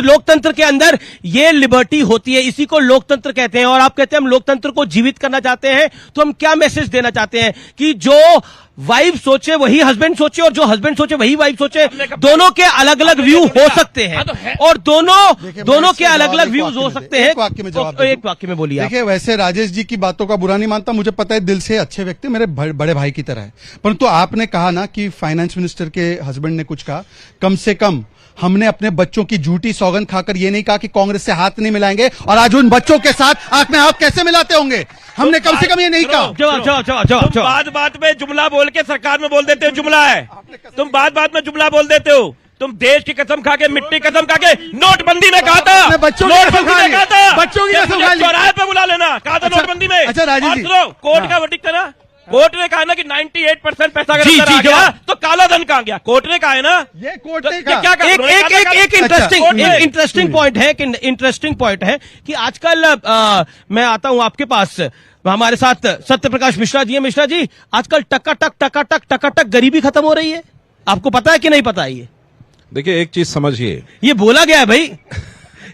लोकतंत्र के अंदर ये लिबर्टी होती है, इसी को लोकतंत्र कहते हैं। और आप कहते हैं हम लोकतंत्र को जीवित करना चाहते हैं, तो हम क्या मैसेज देना चाहते हैं कि जो वाइफ सोचे वही हस्बैंड सोचे और जो हस्बैंड सोचे वही वाइफ सोचे। दोनों के अलग अलग व्यू हो सकते हैं और दोनों के अलग अलग व्यूज हो सकते हैं। एक वाक्य में जवाब, एक वाक्य में बोलिए। देखिए वैसे राजेश जी की बातों का बुरा नहीं मानता, मुझे पता है दिल से अच्छे व्यक्ति, मेरे बड़े भाई की तरह है। परंतु आपने कहा ना कि फाइनेंस मिनिस्टर के हस्बैंड ने कुछ कहा, कम से कम हमने अपने बच्चों की झूठी सौगंध खाकर ये नहीं कहा कि कांग्रेस से हाथ नहीं मिलाएंगे, और आज उन बच्चों के साथ आंख में आंख कैसे मिलाते होंगे? हमने कम से कम ये नहीं कहा। जवाब बात में जुमला बोल के सरकार में बोल देते हो जुमला है, तुम बात में जुमला बोल देते हो। तुम देश की कसम खा के, मिट्टी कसम खा के नोटबंदी में कहा था, बच्चों नोटबंदी में कहा था, बच्चों की कसम खा ली, चौराहे पे बुला लेना कहा था नोटबंदी में। अच्छा राजेश जी, कोर्ट का वर्डिक्ट था ना, कोर्ट ने कहा ना कि 98% पैसा अगर अंदर आ गया तो काला धन कहाँ गया? कोर्ट ने कहा है ना, ये कोर्ट ने क्या कहा। एक इंटरेस्टिंग पॉइंट है कि आजकल मैं आता हूं आपके पास, हमारे साथ सत्य प्रकाश मिश्रा जी है। मिश्रा जी, आजकल टकाटक गरीबी खत्म हो रही है, आपको पता है कि नहीं पता है? ये देखिए एक चीज समझिए, ये बोला गया है भाई,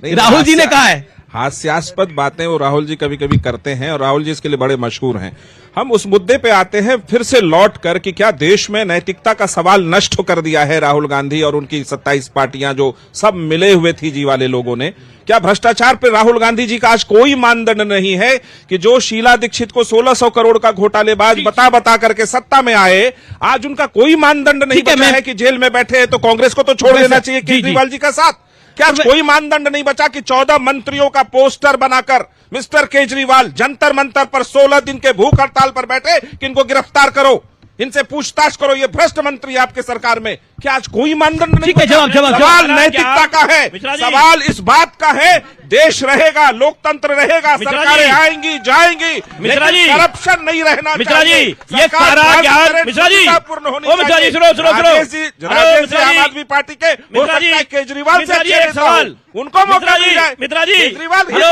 राहुल जी ने कहा है। हास्यास्पद बातें वो राहुल जी कभी कभी करते हैं और राहुल जी इसके लिए बड़े मशहूर हैं। हम उस मुद्दे पे आते हैं फिर से लौट कर कि क्या देश में नैतिकता का सवाल नष्ट कर दिया है राहुल गांधी और उनकी 27 पार्टियां जो सब मिले हुए थी जी वाले लोगों ने? क्या भ्रष्टाचार पे राहुल गांधी जी का आज कोई मानदंड नहीं है कि जो शीला दीक्षित को 1600 करोड़ का घोटालेबाज बता करके सत्ता में आए, आज उनका कोई मानदंड नहीं बचा है कि जेल में बैठे हैं तो कांग्रेस को तो छोड़ देना चाहिए केजरीवाल जी का साथ? क्या कोई मानदंड नहीं बचा कि 14 मंत्रियों का पोस्टर बनाकर मिस्टर केजरीवाल जंतर मंतर पर 16 दिन के भूख हड़ताल पर बैठे कि इनको गिरफ्तार करो, इनसे पूछताछ करो, ये भ्रष्ट मंत्री आपके सरकार में? क्या आज कोई मानदंड नहीं? जवाब सवाल नैतिकता का है, सवाल इस बात का है देश रहेगा, लोकतंत्र रहेगा, सरकारें आएंगी जाएंगी, मिश्रा जी, करप्शन नहीं रहना मिश्रा जी, ये सारा ज्ञान मिश्रा जी, पूर्ण मिश्रा जी सुनो आम आदमी पार्टी के हो सकता है केजरीवाल से अच्छे नेता हो, उनको मौका मिल जाए। मिश्रा जी, केजरीवाल हेलो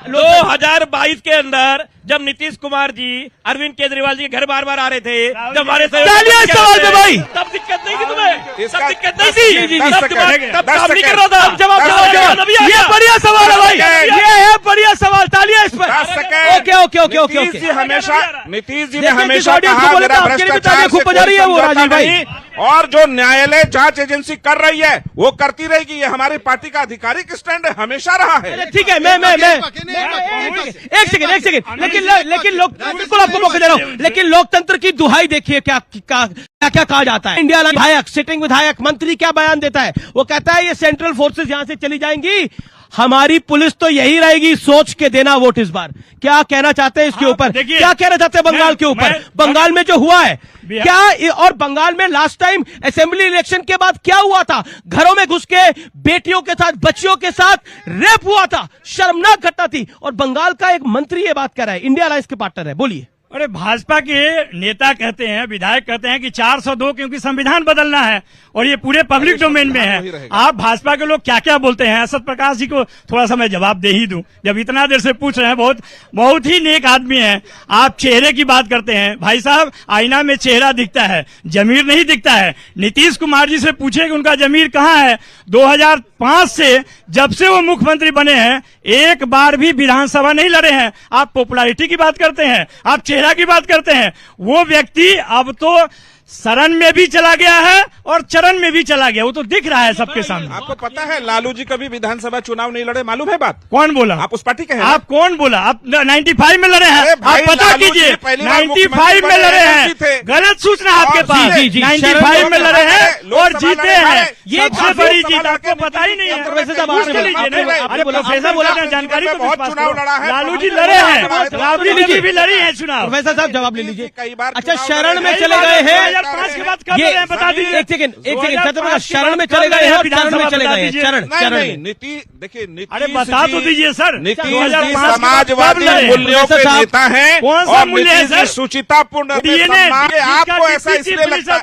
2022 के अंदर जब नीतीश कुमार जी अरविंद केजरीवाल जी के घर बार बार आ रहे थे, जब हमारे सवाल पे भाई, तब दिक्कत नहीं थी तुम्हें, तब दिक्कत नहीं थी, तब काम नहीं कर रहा था। जवाब ये बढ़िया सवाल है भाई, ये है बढ़िया सवाल, तालियां इस पर। ओके नीतीश जी ने हमेशा कहा मेरा भ्रष्टाचार खूब बजा रही है वो राजीव भाई, और जो न्यायालय जांच एजेंसी कर रही है वो करती रहेगी, ये हमारी पार्टी का आधिकारिक स्टैंड हमेशा रहा है। ठीक है, मैं एक सेकंड, लेकिन लोग बिल्कुल आपको मौका दे रहा हूं, लेकिन लोकतंत्र की दुहाई देखिए क्या कहा जाता है। इंडिया विधायक, सिटिंग विधायक, मंत्री क्या बयान देता है, वो कहता है ये सेंट्रल फोर्सेस यहां से चली जाएंगी, हमारी पुलिस तो यही रहेगी, सोच के देना वोट इस बार। क्या कहना चाहते हैं इसके ऊपर, क्या कहना चाहते हैं बंगाल के ऊपर, बंगाल में जो हुआ है क्या, और बंगाल में लास्ट टाइम असेंबली इलेक्शन के बाद क्या हुआ था, घरों में घुस के बेटियों के साथ, बच्चियों के साथ रेप हुआ था, शर्मनाक घटना थी, और बंगाल का एक मंत्री ये बात कर रहा है, इंडिया अलायंस के पार्टनर है। बोलिए। अरे भाजपा के नेता कहते हैं, विधायक कहते हैं कि 402 क्योंकि संविधान बदलना है और ये पूरे पब्लिक डोमेन में है। आप भाजपा के लोग क्या क्या बोलते हैं, असद प्रकाश जी को थोड़ा सा मैं जवाब दे ही दूं, जब इतना देर से पूछ रहे हैं, बहुत ही नेक आदमी हैं। आप चेहरे की बात करते हैं, भाई साहब आईना में चेहरा दिखता है, जमीर नहीं दिखता है। नीतीश कुमार जी से पूछे कि उनका जमीर कहाँ है। 2005 से जब से वो मुख्यमंत्री बने हैं एक बार भी विधानसभा नहीं लड़े हैं। आप पॉपुलैरिटी की बात करते हैं, आप चेहरा की बात करते हैं, वो व्यक्ति अब तो शरण में भी चला गया है और चरण में भी चला गया, वो तो दिख रहा है सबके सामने। आपको पता है लालू जी कभी विधानसभा चुनाव नहीं लड़े, मालूम है बात? कौन बोला? आप उस पार्टी के हैं? आप कौन बोला? आप 95 में लड़े हैं, आप पता कीजिए 95 में लड़े हैं, गलत सूचना आपके पास। 95 में लड़े हैं और जीते हैं, ये सबसे बड़ी जीत आपको पता ही नहीं है। अरे प्रोफेसर बोला था, जानकारी बहुत चुनाव लड़ा है, लालू जी लड़े हैं, राबड़ी जी भी लड़ी है चुनाव। प्रोफेसर साहब जवाब ले लीजिए। कई बार अच्छा, शरण में चले गए हैं, 2005 की बात कर रहे हैं, बता दीजिए। एक सेकंड, शरण में चले गए हैं, शरण में चले गए हैं, नहीं नीतीश, देखिए अरे बता तो दीजिए सर। नीतीश जी समाजवादी मूल्यों के नेता हैं, कौन सा मूल्य है सर? सुचितापूर्ण आपको ऐसा इसलिए लगता है,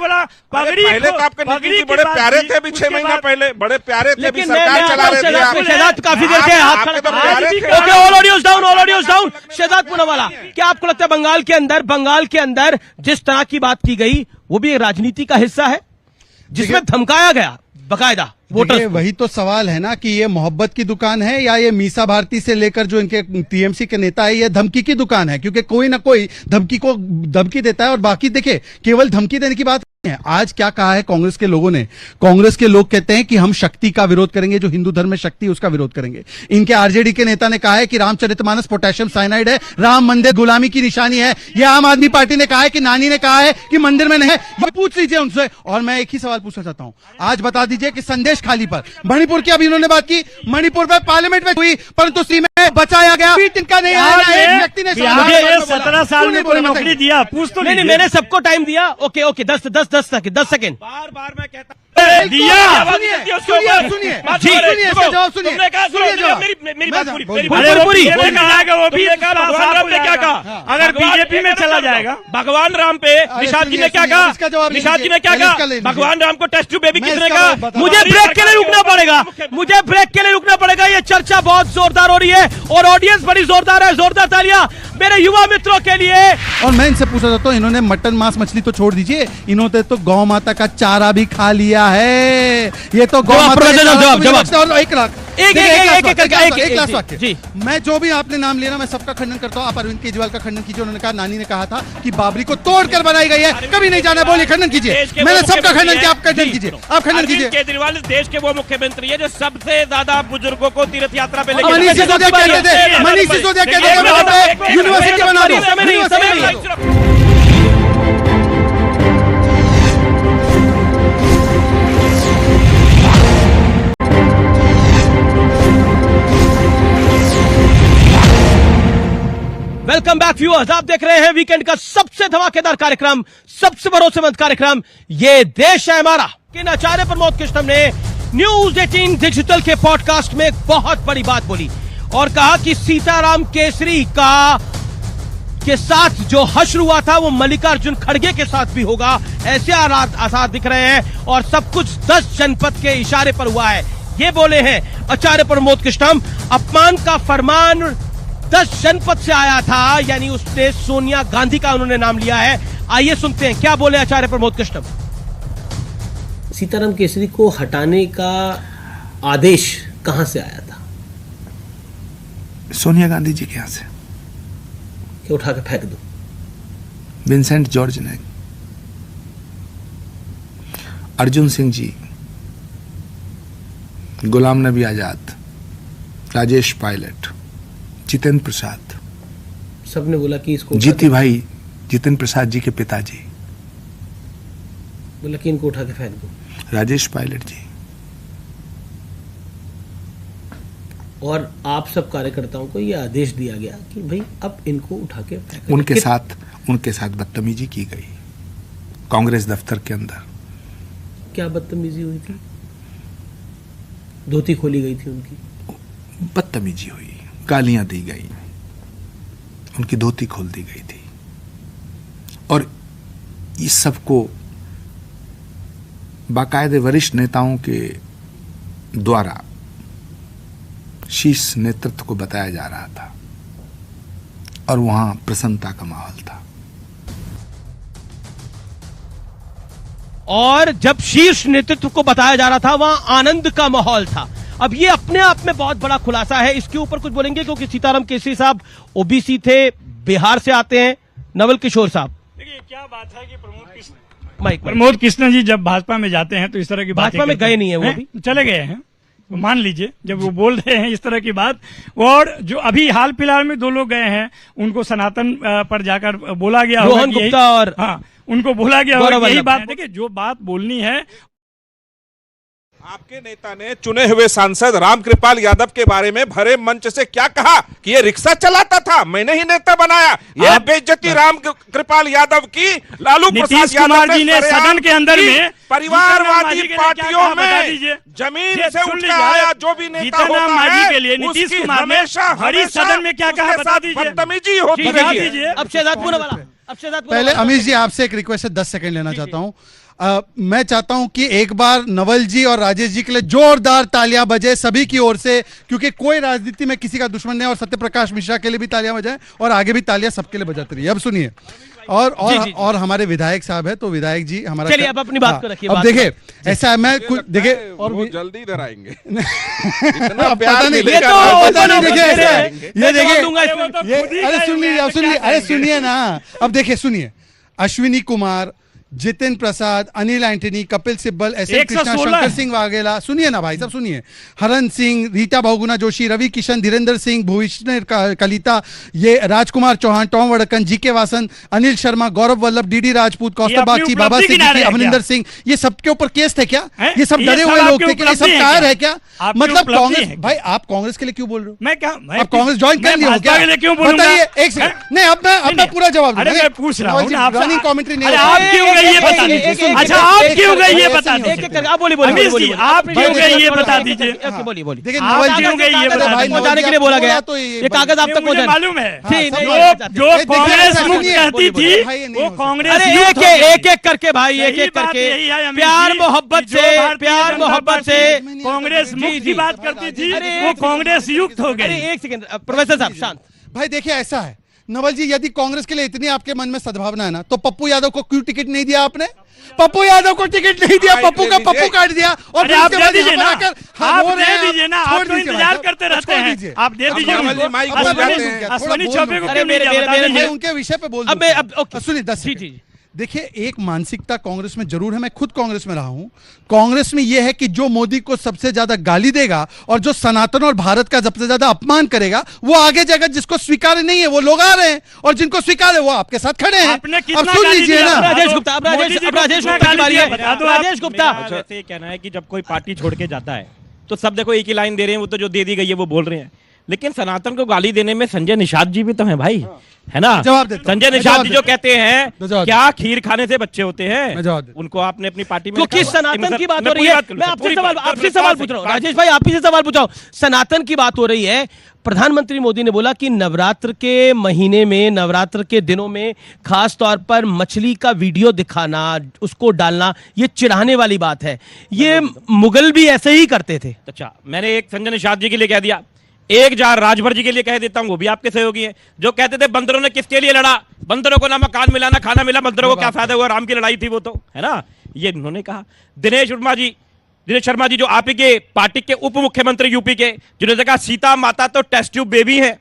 पहले तो आपके नीतीश जी बड़े प्यारे थे, अभी 6 महीना पहले बड़े प्यारे थे, अभी सरकार चला रहे थे। शहजाद काफी देर से हाथ खड़ा कर रहे थे। Okay, all audios down. Shehzad Poonawalla, क्या आपको लगता है बंगाल के अंदर जिस तरह की बात की गई वो भी राजनीति का हिस्सा है, जिसमें धमकाया गया बकायदा वोटर? वही तो सवाल है ना कि ये मोहब्बत की दुकान है या ये मीसा भारती से लेकर जो इनके टीएमसी के नेता है ये धमकी की दुकान है, क्योंकि कोई ना कोई धमकी देता है और बाकी देखिए केवल धमकी देने की बात नहीं है। आज क्या कहा है कांग्रेस के लोगों ने? कांग्रेस के लोग कहते हैं कि हम शक्ति का विरोध करेंगे, जो हिंदू धर्म में शक्ति उसका विरोध करेंगे। इनके आरजेडी के नेता ने कहा है कि रामचरितमानस पोटेशियम साइनाइड है, राम मंदिर गुलामी की निशानी है। ये आम आदमी पार्टी ने कहा है कि नानी ने कहा है कि मंदिर में नहीं है। ये पूछ लीजिए उनसे। और मैं एक ही सवाल पूछना चाहता हूं, आज बता दीजिए कि संदेश खाली पर मणिपुर की अभी उन्होंने बात की, मणिपुर में पार्लियामेंट में हुई परंतु सीमा बचाया गया, इनका नहीं आया, एक व्यक्ति ने 17 साल में कोई नौकरी दिया? पूछ तो नहीं, मैंने सबको टाइम दिया। Okay 10 second. बार मैं कहता दिया। सुनिए जवाब सुनिए। मेरी बात पूरी। वो भी भगवान राम ने क्या कहा? अगर बीजेपी में चला जाएगा, भगवान राम पे निषाद जी ने क्या कहा? निषाद जी ने क्या कहा? भगवान राम को टेस्ट ट्यूब बेबी किसने कहा? मुझे ब्रेक के लिए रुकना पड़ेगा। ये चर्चा बहुत जोरदार हो रही है और ऑडियंस बड़ी जोरदार है। जोरदार तालियां मेरे युवा मित्रों के लिए। और मैं इनसे पूछना चाहता हूँ, इन्होंने मटन मांस मछली तो छोड़ दीजिए, इन्होंने तो गौ माता का चारा भी खा लिया है। ये तो गौ माता एक लास्ट वाक्य जी। मैं जो भी आपने नाम लिया ना, मैं सबका खंडन करता हूँ। आप अरविंद केजरीवाल का खंडन कीजिए। उन्होंने कहा, नानी ने कहा था कि बाबरी को तोड़कर बनाई गई है, कभी नहीं जाना। बोलिए, खंडन कीजिए। मैंने सबका खंडन किया, आप खंडन कीजिए। आप खंडन कीजिए। केजरीवाल देश के वो मुख्यमंत्री है जो सबसे ज्यादा बुजुर्गों को तीर्थ यात्रा पे लेकर मनीष सिसोदिया कहते थे, वहां पे यूनिवर्सिटी बना दो। वेलकम बैक व्यूअर्स, आप देख रहे हैं वीकेंड का सबसे धमाकेदार कार्यक्रम, सबसे भरोसेमंद कार्यक्रम ये देश है हमारा। किन आचार्य प्रमोद कृष्णम ने न्यूज 18 डिजिटल के पॉडकास्ट में एक बहुत बड़ी बात बोली और कहा कि सीताराम केसरी के साथ जो हश्र हुआ था वो मल्लिकार्जुन खड़गे के साथ भी होगा, ऐसे आसार दिख रहे हैं और सब कुछ 10 जनपद के इशारे पर हुआ है, ये बोले हैं आचार्य प्रमोद कृष्णम। अपमान का फरमान 10 जनपद से आया था, यानी उसने सोनिया गांधी का उन्होंने नाम लिया है। आइए सुनते हैं क्या बोले आचार्य प्रमोद कृष्णम। सीताराम केसरी को हटाने का आदेश कहां से आया था? सोनिया गांधी जी के यहाँ से, कि उठा के फेंक दो। विंसेंट जॉर्ज ने, अर्जुन सिंह जी, गुलाम नबी आजाद, राजेश पायलट, जितेंद्र प्रसाद, सबने बोला कि इसको जीती भाई जितेंद्र प्रसाद जी के पिताजी बोला कि इनको उठा के फेंक दो। राजेश पायलट जी और आप सब कार्यकर्ताओं को यह आदेश दिया गया कि भाई अब इनको उठा के फेंक दो। उनके साथ बदतमीजी की गई कांग्रेस दफ्तर के अंदर। क्या बदतमीजी हुई थी? धोती खोली गई थी उनकी, बदतमीजी हुई, गालियां दी गई, उनकी धोती खोल दी गई थी और इस सबको बाकायदे वरिष्ठ नेताओं के द्वारा शीर्ष नेतृत्व को बताया जा रहा था और वहां प्रसन्नता का माहौल था। और जब शीर्ष नेतृत्व को बताया जा रहा था वहां आनंद का माहौल था। अब ये अपने आप में बहुत बड़ा खुलासा है, इसके ऊपर कुछ बोलेंगे क्योंकि सीताराम केसरी साहब ओबीसी थे, बिहार से आते हैं। नवल किशोर साहब, देखिए क्या बात है कि प्रमोद कृष्ण जी जब भाजपा में जाते हैं तो इस तरह की बातें भाजपा में गए नहीं है वो अभी, चले गए हैं, मान लीजिए जब वो बोल रहे हैं इस तरह की बात। और जो अभी हाल फिलहाल में 2 लोग गए हैं, उनको सनातन पर जाकर बोला गया, रोहन गुप्ता और उनको बोला गया होगा यही बात। देखिए जो बात बोलनी है, आपके नेता ने चुने हुए सांसद रामकृपाल यादव के बारे में भरे मंच से क्या कहा कि ये रिक्शा चलाता था, मैंने ही नेता बनाया। ये बेइज्जती रामकृपाल यादव की लालू प्रसाद यादव जी ने सदन के अंदर में परिवारवादी पार्टियों में जमीन से उठ आया जो भी नेता होता है के लिए नीतीश कुमार ने हरी सदन में क्या कहा बता दीजिए। बदतमीजी होती है। अब शहजादपुर वाला पहले अमीश जी आपसे एक रिक्वेस्ट है, 10 सेकंड लेना चाहता हूं। मैं चाहता हूं कि एक बार नवल जी और राजेश जी के लिए जोरदार तालियां बजे सभी की ओर से, क्योंकि कोई राजनीति में किसी का दुश्मन नहीं। और सत्यप्रकाश मिश्रा के लिए भी तालियां बजाएं और आगे भी तालियां सबके लिए बजाती रहिए। अब सुनिए और हमारे विधायक साहब है, तो विधायक जी हमारा, चलिए अब अपनी बात को रखिए। अब देखिए ऐसा है, मैं कुछ देखिए और वो जल्दी इधर आएंगे। पता नहीं, देखिए ऐसा है, ये देखिए, अरे सुनिए ना, अब देखिए सुनिए, अश्विनी कुमार, जितेंद्र प्रसाद, अनिल एंटनी, कपिल सिब्बल, एस.एन. कृष्णा, शंकर सिंह वाघेला, सुनिए ना भाई साहब, सुनिए, हरन सिंह, रीता बहुगुणा जोशी, रवि किशन, धीरेन्द्र सिंह, भूषण कलिता, ये राजकुमार चौहान, टॉम वड़कन, जी के वासन, अनिल शर्मा, गौरव वल्लभ, डीडी राजपूत, कौस्तुभ बागची, बाबा सिद्दीकी, अमरिंदर सिंह, ये सबके ऊपर केस थे क्या? ये सब डरे हुए लोग थे क्या? ये सब कायर है क्या? मतलब कांग्रेस, भाई आप कांग्रेस के लिए क्यों बोल रहे हो? मैं क्या, आप कांग्रेस ज्वाइन कर लिए हो क्या? बताइए, एक सेकंड, नहीं अब मैं पूरा जवाब दूंगा। मैं पूछ रहा हूँ रनिंग कमेंट्री नहीं, आप क्यों गए ये बता दीजिए। अच्छा आप क्यों गए ये बता दीजिए। आप बोलिए, आप क्यों गए ये बता दीजिए। बोलिए देखिए नवल जी क्यों गए ये पहुंचाने के लिए बोला गया, ये कागज आप तक पहुंचा, मालूम है। जो कांग्रेस मुक्त कहती थी वो कांग्रेस एक एक करके भाई, एक एक करके प्यार मोहब्बत से कांग्रेस मुक्त की बात करती थी, वो कांग्रेस युक्त हो गई। एक सेकंड प्रोफेसर साहब शांत। भाई देखिए ऐसा है नवल जी, यदि कांग्रेस के लिए इतनी आपके मन में सद्भावना है ना, तो पप्पू यादव को क्यों टिकट नहीं दिया आपने? पप्पू यादव को टिकट नहीं दिया, पप्पू का पप्पू काट दिया। और आप दे दीजिए ना, आप दे दीजिए ना, आप तो इंतजार करते रहते हैं, आप दे दीजिए। अश्विनी चौबे को क्यों नहीं दिया? उनके विषय पे बोल दूं। सुनिए 10 सेकंड। देखिए एक मानसिकता कांग्रेस में जरूर है, मैं खुद कांग्रेस में रहा हूं। कांग्रेस में यह है कि जो मोदी को सबसे ज्यादा गाली देगा और जो सनातन और भारत का सबसे ज्यादा अपमान करेगा वो आगे जाएगा। जिसको स्वीकार नहीं है वो लोग आ रहे हैं और जिनको स्वीकार है वो आपके साथ खड़े हैं। अब सुन लीजिए ना, राजेश गुप्ता, राजेश गुप्ता, कहना है कि जब कोई पार्टी छोड़ के जाता है तो सब देखो एक ही लाइन दे रहे हैं, वो तो जो दे दी गई है वो बोल रहे हैं। लेकिन सनातन को गाली देने में संजय निषाद जी भी तो हैं भाई, है ना? जवाब देता हूं। संजय निषाद जी जो कहते हैं जवाब क्या खीर खाने से बच्चे होते हैं, जवाब उनको आपने अपनी पार्टी में क्योंकि सनातन की बात हो रही है। मैं आपसे सवाल पूछ रहा हूँ राजेश भाई, आप ही से सवाल पूछ रहा हूँ। सनातन की बात हो रही है। प्रधानमंत्री मोदी ने बोला कि नवरात्र के महीने में, नवरात्र के दिनों में खास तौर पर मछली का वीडियो दिखाना, उसको डालना, ये चिढ़ाने वाली बात है। ये मुगल भी ऐसे ही करते थे। अच्छा, मैंने एक संजय निषाद जी के लिए कह दिया, एक जार राजभर जी के लिए कह देता हूं, वो भी आपके सहयोगी हैं, जो कहते थे बंदरों ने किसके लिए लड़ा, बंदरों को ना मकान मिला ना खाना मिला, बंदरों को क्या फायदा हुआ, राम की लड़ाई थी वो तो, है ना? ये इन्होंने कहा। दिनेश शर्मा जी जो आप ही के पार्टी के उप मुख्यमंत्री यूपी के, जिन्होंने कहा सीता माता तो टेस्ट ट्यूब बेबी है,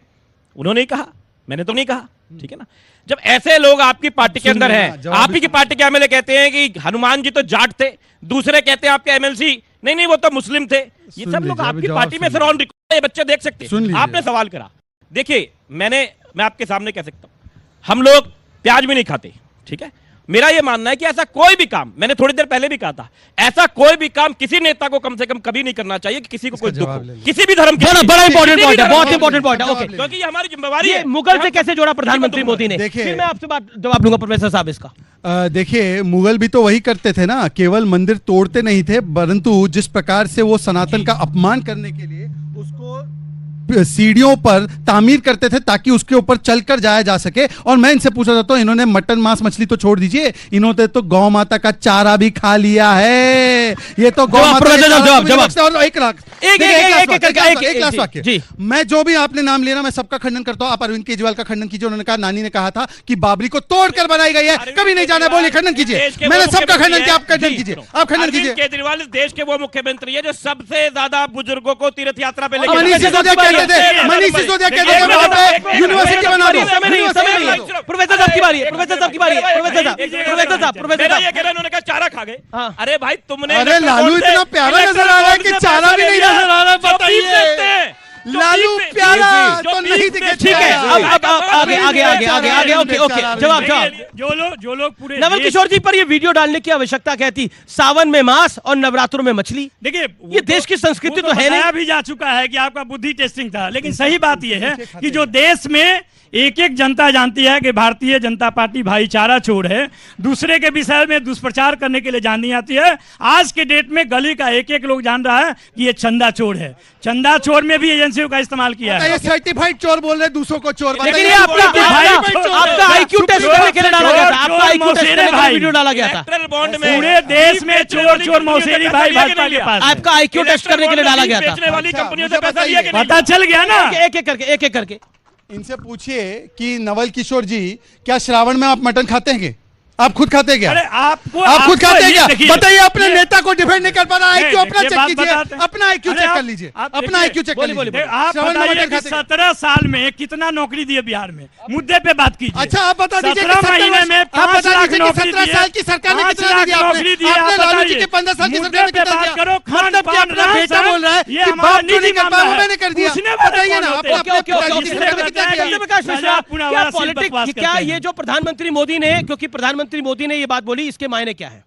उन्होंने ही कहा, मैंने तो नहीं कहा, ठीक है ना? जब ऐसे लोग आपकी पार्टी के अंदर हैं, आप ही की पार्टी के एमएलए कहते हैं कि हनुमान जी तो जाट थे, दूसरे कहते हैं आपके एमएलसी नहीं वो तो मुस्लिम थे, ये सब लोग आपकी पार्टी में, फिर ऑन रिकॉर्ड बच्चे देख सकते हैं। आपने सवाल करा, देखिए मैं आपके सामने कह सकता हूं, हम लोग प्याज भी नहीं खाते, ठीक है? मेरा यह मानना है कि ऐसा कोई भी काम, मैंने थोड़ी देर पहले भी कहा था, ऐसा कोई भी काम किसी नेता को कम से कम कभी नहीं करना चाहिए कि किसी को कोई दुख हो, किसी भी धर्म के। बड़ा इंपॉर्टेंट पॉइंट है, बहुत इंपॉर्टेंट पॉइंट है। ओके, क्योंकि ये हमारी जिम्मेवारी है। मुगल से कैसे जोड़ा प्रधानमंत्री मोदी ने? फिर मैं आपसे जवाब लूंगा प्रोफेसर साहब इसका। देखिए, मुगल भी तो वही करते थे ना, केवल मंदिर तोड़ते नहीं थे, परंतु जिस प्रकार से वो सनातन का अपमान करने के लिए उसको सीढ़ियों पर तामीर करते थे ताकि उसके ऊपर चलकर जाया जा सके। और मैं इनसे पूछा जाता हूं, इन्होंने मटन मांस मछली तो छोड़ दीजिए, इन्होंने तो गौ माता का चारा भी खा लिया है। ये तो गौ माता और एक लास्ट वाक्य, मैं जो भी आपने नाम लिया ना, मैं सबका खंडन करता हूं। आप अरविंद केजरीवाल का खंडन कीजिए, उन्होंने कहा, नानी ने कहा था कि बाबरी को तोड़कर बनाई गई है, कभी नहीं जाना, बोलिए खंडन कीजिए। मैंने सबका खंडन किया, आप खंडन कीजिए, आप खंडन कीजिए। केजरीवाल इस देश के वो मुख्यमंत्री है जो सबसे ज्यादा बुजुर्गों को तीर्थ यात्रा पे लेकर मनीष सिसोदिया कहते थे वहां पे यूनिवर्सिटी बना दो। प्रोफेसर साहब की बारी है, प्रोफेसर साहब की बारी है, प्रोफेसर साहब ये कह रहे उन्होंने कहा चारा खा गए। अरे भाई तुमने, अरे लालू इतना प्यारा नजर आ रहा है कि चारा भी नहीं नजर आ रहा, बताइए। लालू प्यारा तो नहीं दिखे। ठीक है, अब आगे ओके जवाब। जो लोग पूरे नवल किशोर जी पर ये वीडियो डालने की आवश्यकता क्या थी? सावन में मांस और नवरात्रों में मछली। देखिए, ये देश की संस्कृति तो है नहीं। भी जा चुका है कि आपका बुद्धि टेस्टिंग था, लेकिन सही बात यह है कि जो देश में एक जनता जानती है कि भारतीय जनता पार्टी भाईचारा छोड़ है, दूसरे के विषय में दुष्प्रचार करने के लिए जाननी आती है। आज के डेट में गली का एक लोग जान रहा है कि ये चंदा चोर है। चंदा चोर में भी एजेंसियों का इस्तेमाल किया है। ये सर्टिफाइड चोर बोल रहे, दूसरों को चोर। लेकिन ये आपका आईक्यू टेस्ट करने के लिए डाला गया था, आपका आईक्यू टेस्ट करने के लिए वीडियो डाला गया था। पूरे देश में चोर मौसेरी भाई भाजपा के पास, आपका आईक्यू टेस्ट करने के लिए डाला गया था। पता चल गया ना, एक एक करके इनसे पूछिए कि नवल किशोर जी, क्या श्रावण में आप मटन खाते हैं? आप खुद खाते हैं क्या? आप खुद खाते हैं क्या? बताइए, अपने नेता को डिफेंड नहीं कर पा रहा है, अपना चेक कीजिए, अपना आईक्यू चेक कर लीजिए, अपना आईक्यू चेक कर लीजिए। आप बताइए 17 साल में कितना नौकरी दिए बिहार में, मुद्दे पे बात कीजिए। अच्छा, आप बता दीजिए 17 महीने में 5 लाख नौकरी 17 साल की सरकार ने कितना दिया? नौकरी दी, लालू जी के 15 साल की सरकार ने कितना दिया? करो, मतलब कि अपना बेटा बोल रहा है कि बाप जो नहीं कर पाया वो मैंने कर दिया। बताइए ना, क्या ये जो प्रधानमंत्री मोदी ने, क्योंकि प्रधानमंत्री मोदी ने ये बात बोली, इसके मायने क्या है?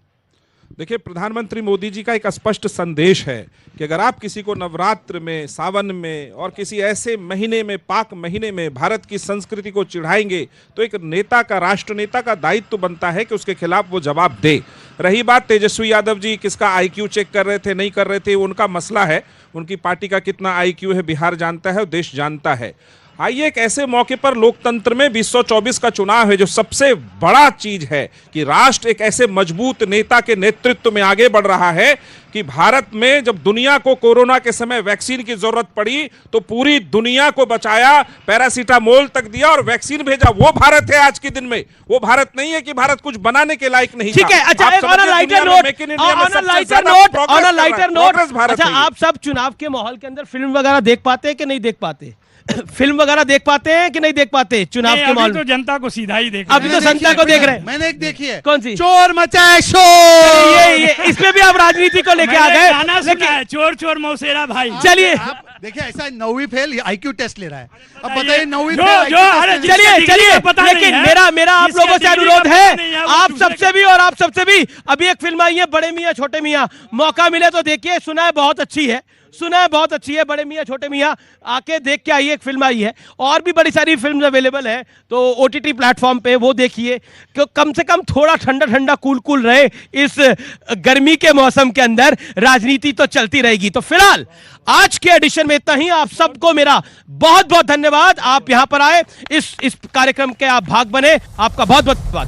देखिए, प्रधानमंत्री मोदी जी का एक स्पष्ट संदेश है कि अगर आप किसी को नवरात्र में, सावन में और किसी ऐसे महीने में, पाक महीने में भारत की संस्कृति को चिढ़ाएंगे, तो एक नेता का, राष्ट्र नेता का दायित्व बनता है कि उसके खिलाफ वो जवाब दे। रही बात तेजस्वी यादव जी किसका आईक्यू चेक कर रहे थे, नहीं कर रहे थे, उनका मसला है। उनकी पार्टी का कितना आईक्यू है बिहार जानता है और देश जानता है। आइए, एक ऐसे मौके पर लोकतंत्र में 2024 का चुनाव है जो सबसे बड़ा चीज है कि राष्ट्र एक ऐसे मजबूत नेता के नेतृत्व में आगे बढ़ रहा है कि भारत में जब दुनिया को कोरोना के समय वैक्सीन की जरूरत पड़ी तो पूरी दुनिया को बचाया, पैरासीटामोल तक दिया और वैक्सीन भेजा। वो भारत है आज के दिन में, वो भारत नहीं है कि भारत कुछ बनाने के लायक नहीं। ठीक है, अच्छा, ऑन अ लाइटर नोट, अच्छा, आप सब चुनाव के माहौल के अंदर फिल्म वगैरह देख पाते हैं कि नहीं देख पाते? फिल्म वगैरह देख पाते हैं कि नहीं देख पाते चुनाव के माहौल? तो जनता को सीधा ही देख, अभी तो जनता को देख रहे हैं। मैंने एक देखी है, कौन सी? चोर मचाए शोर। ये इसमें भी आप राजनीति को लेके आ गए। लेकिन चोर मौसेरा भाई, चलिए देखिए, ऐसा 9वीं फेल आईक्यू टेस्ट ले रहा है। अब बताइए 9वीं चलिए, लेकिन मेरा आप लोगों से अनुरोध है, आप सबसे भी और आप सबसे भी, अभी एक फिल्म आई है बड़े मियाँ छोटे मियाँ, मौका मिले तो देखिए, सुना है बहुत अच्छी है, सुना है बहुत अच्छी है, बड़े मियाँ छोटे मियाँ आके देख के आइए, एक फिल्म आई है, और भी बड़ी सारी फिल्म अवेलेबल है, तो OTT प्लेटफॉर्म पे वो देखिए, कि कम से कम थोड़ा ठंडा ठंडा कूल कूल रहे इस गर्मी के मौसम के अंदर, राजनीति तो चलती रहेगी। तो फिलहाल आज के एडिशन में इतना ही। आप सबको मेरा बहुत बहुत धन्यवाद, आप यहां पर आए, इस कार्यक्रम के आप भाग बने, आपका बहुत बहुत धन्यवाद।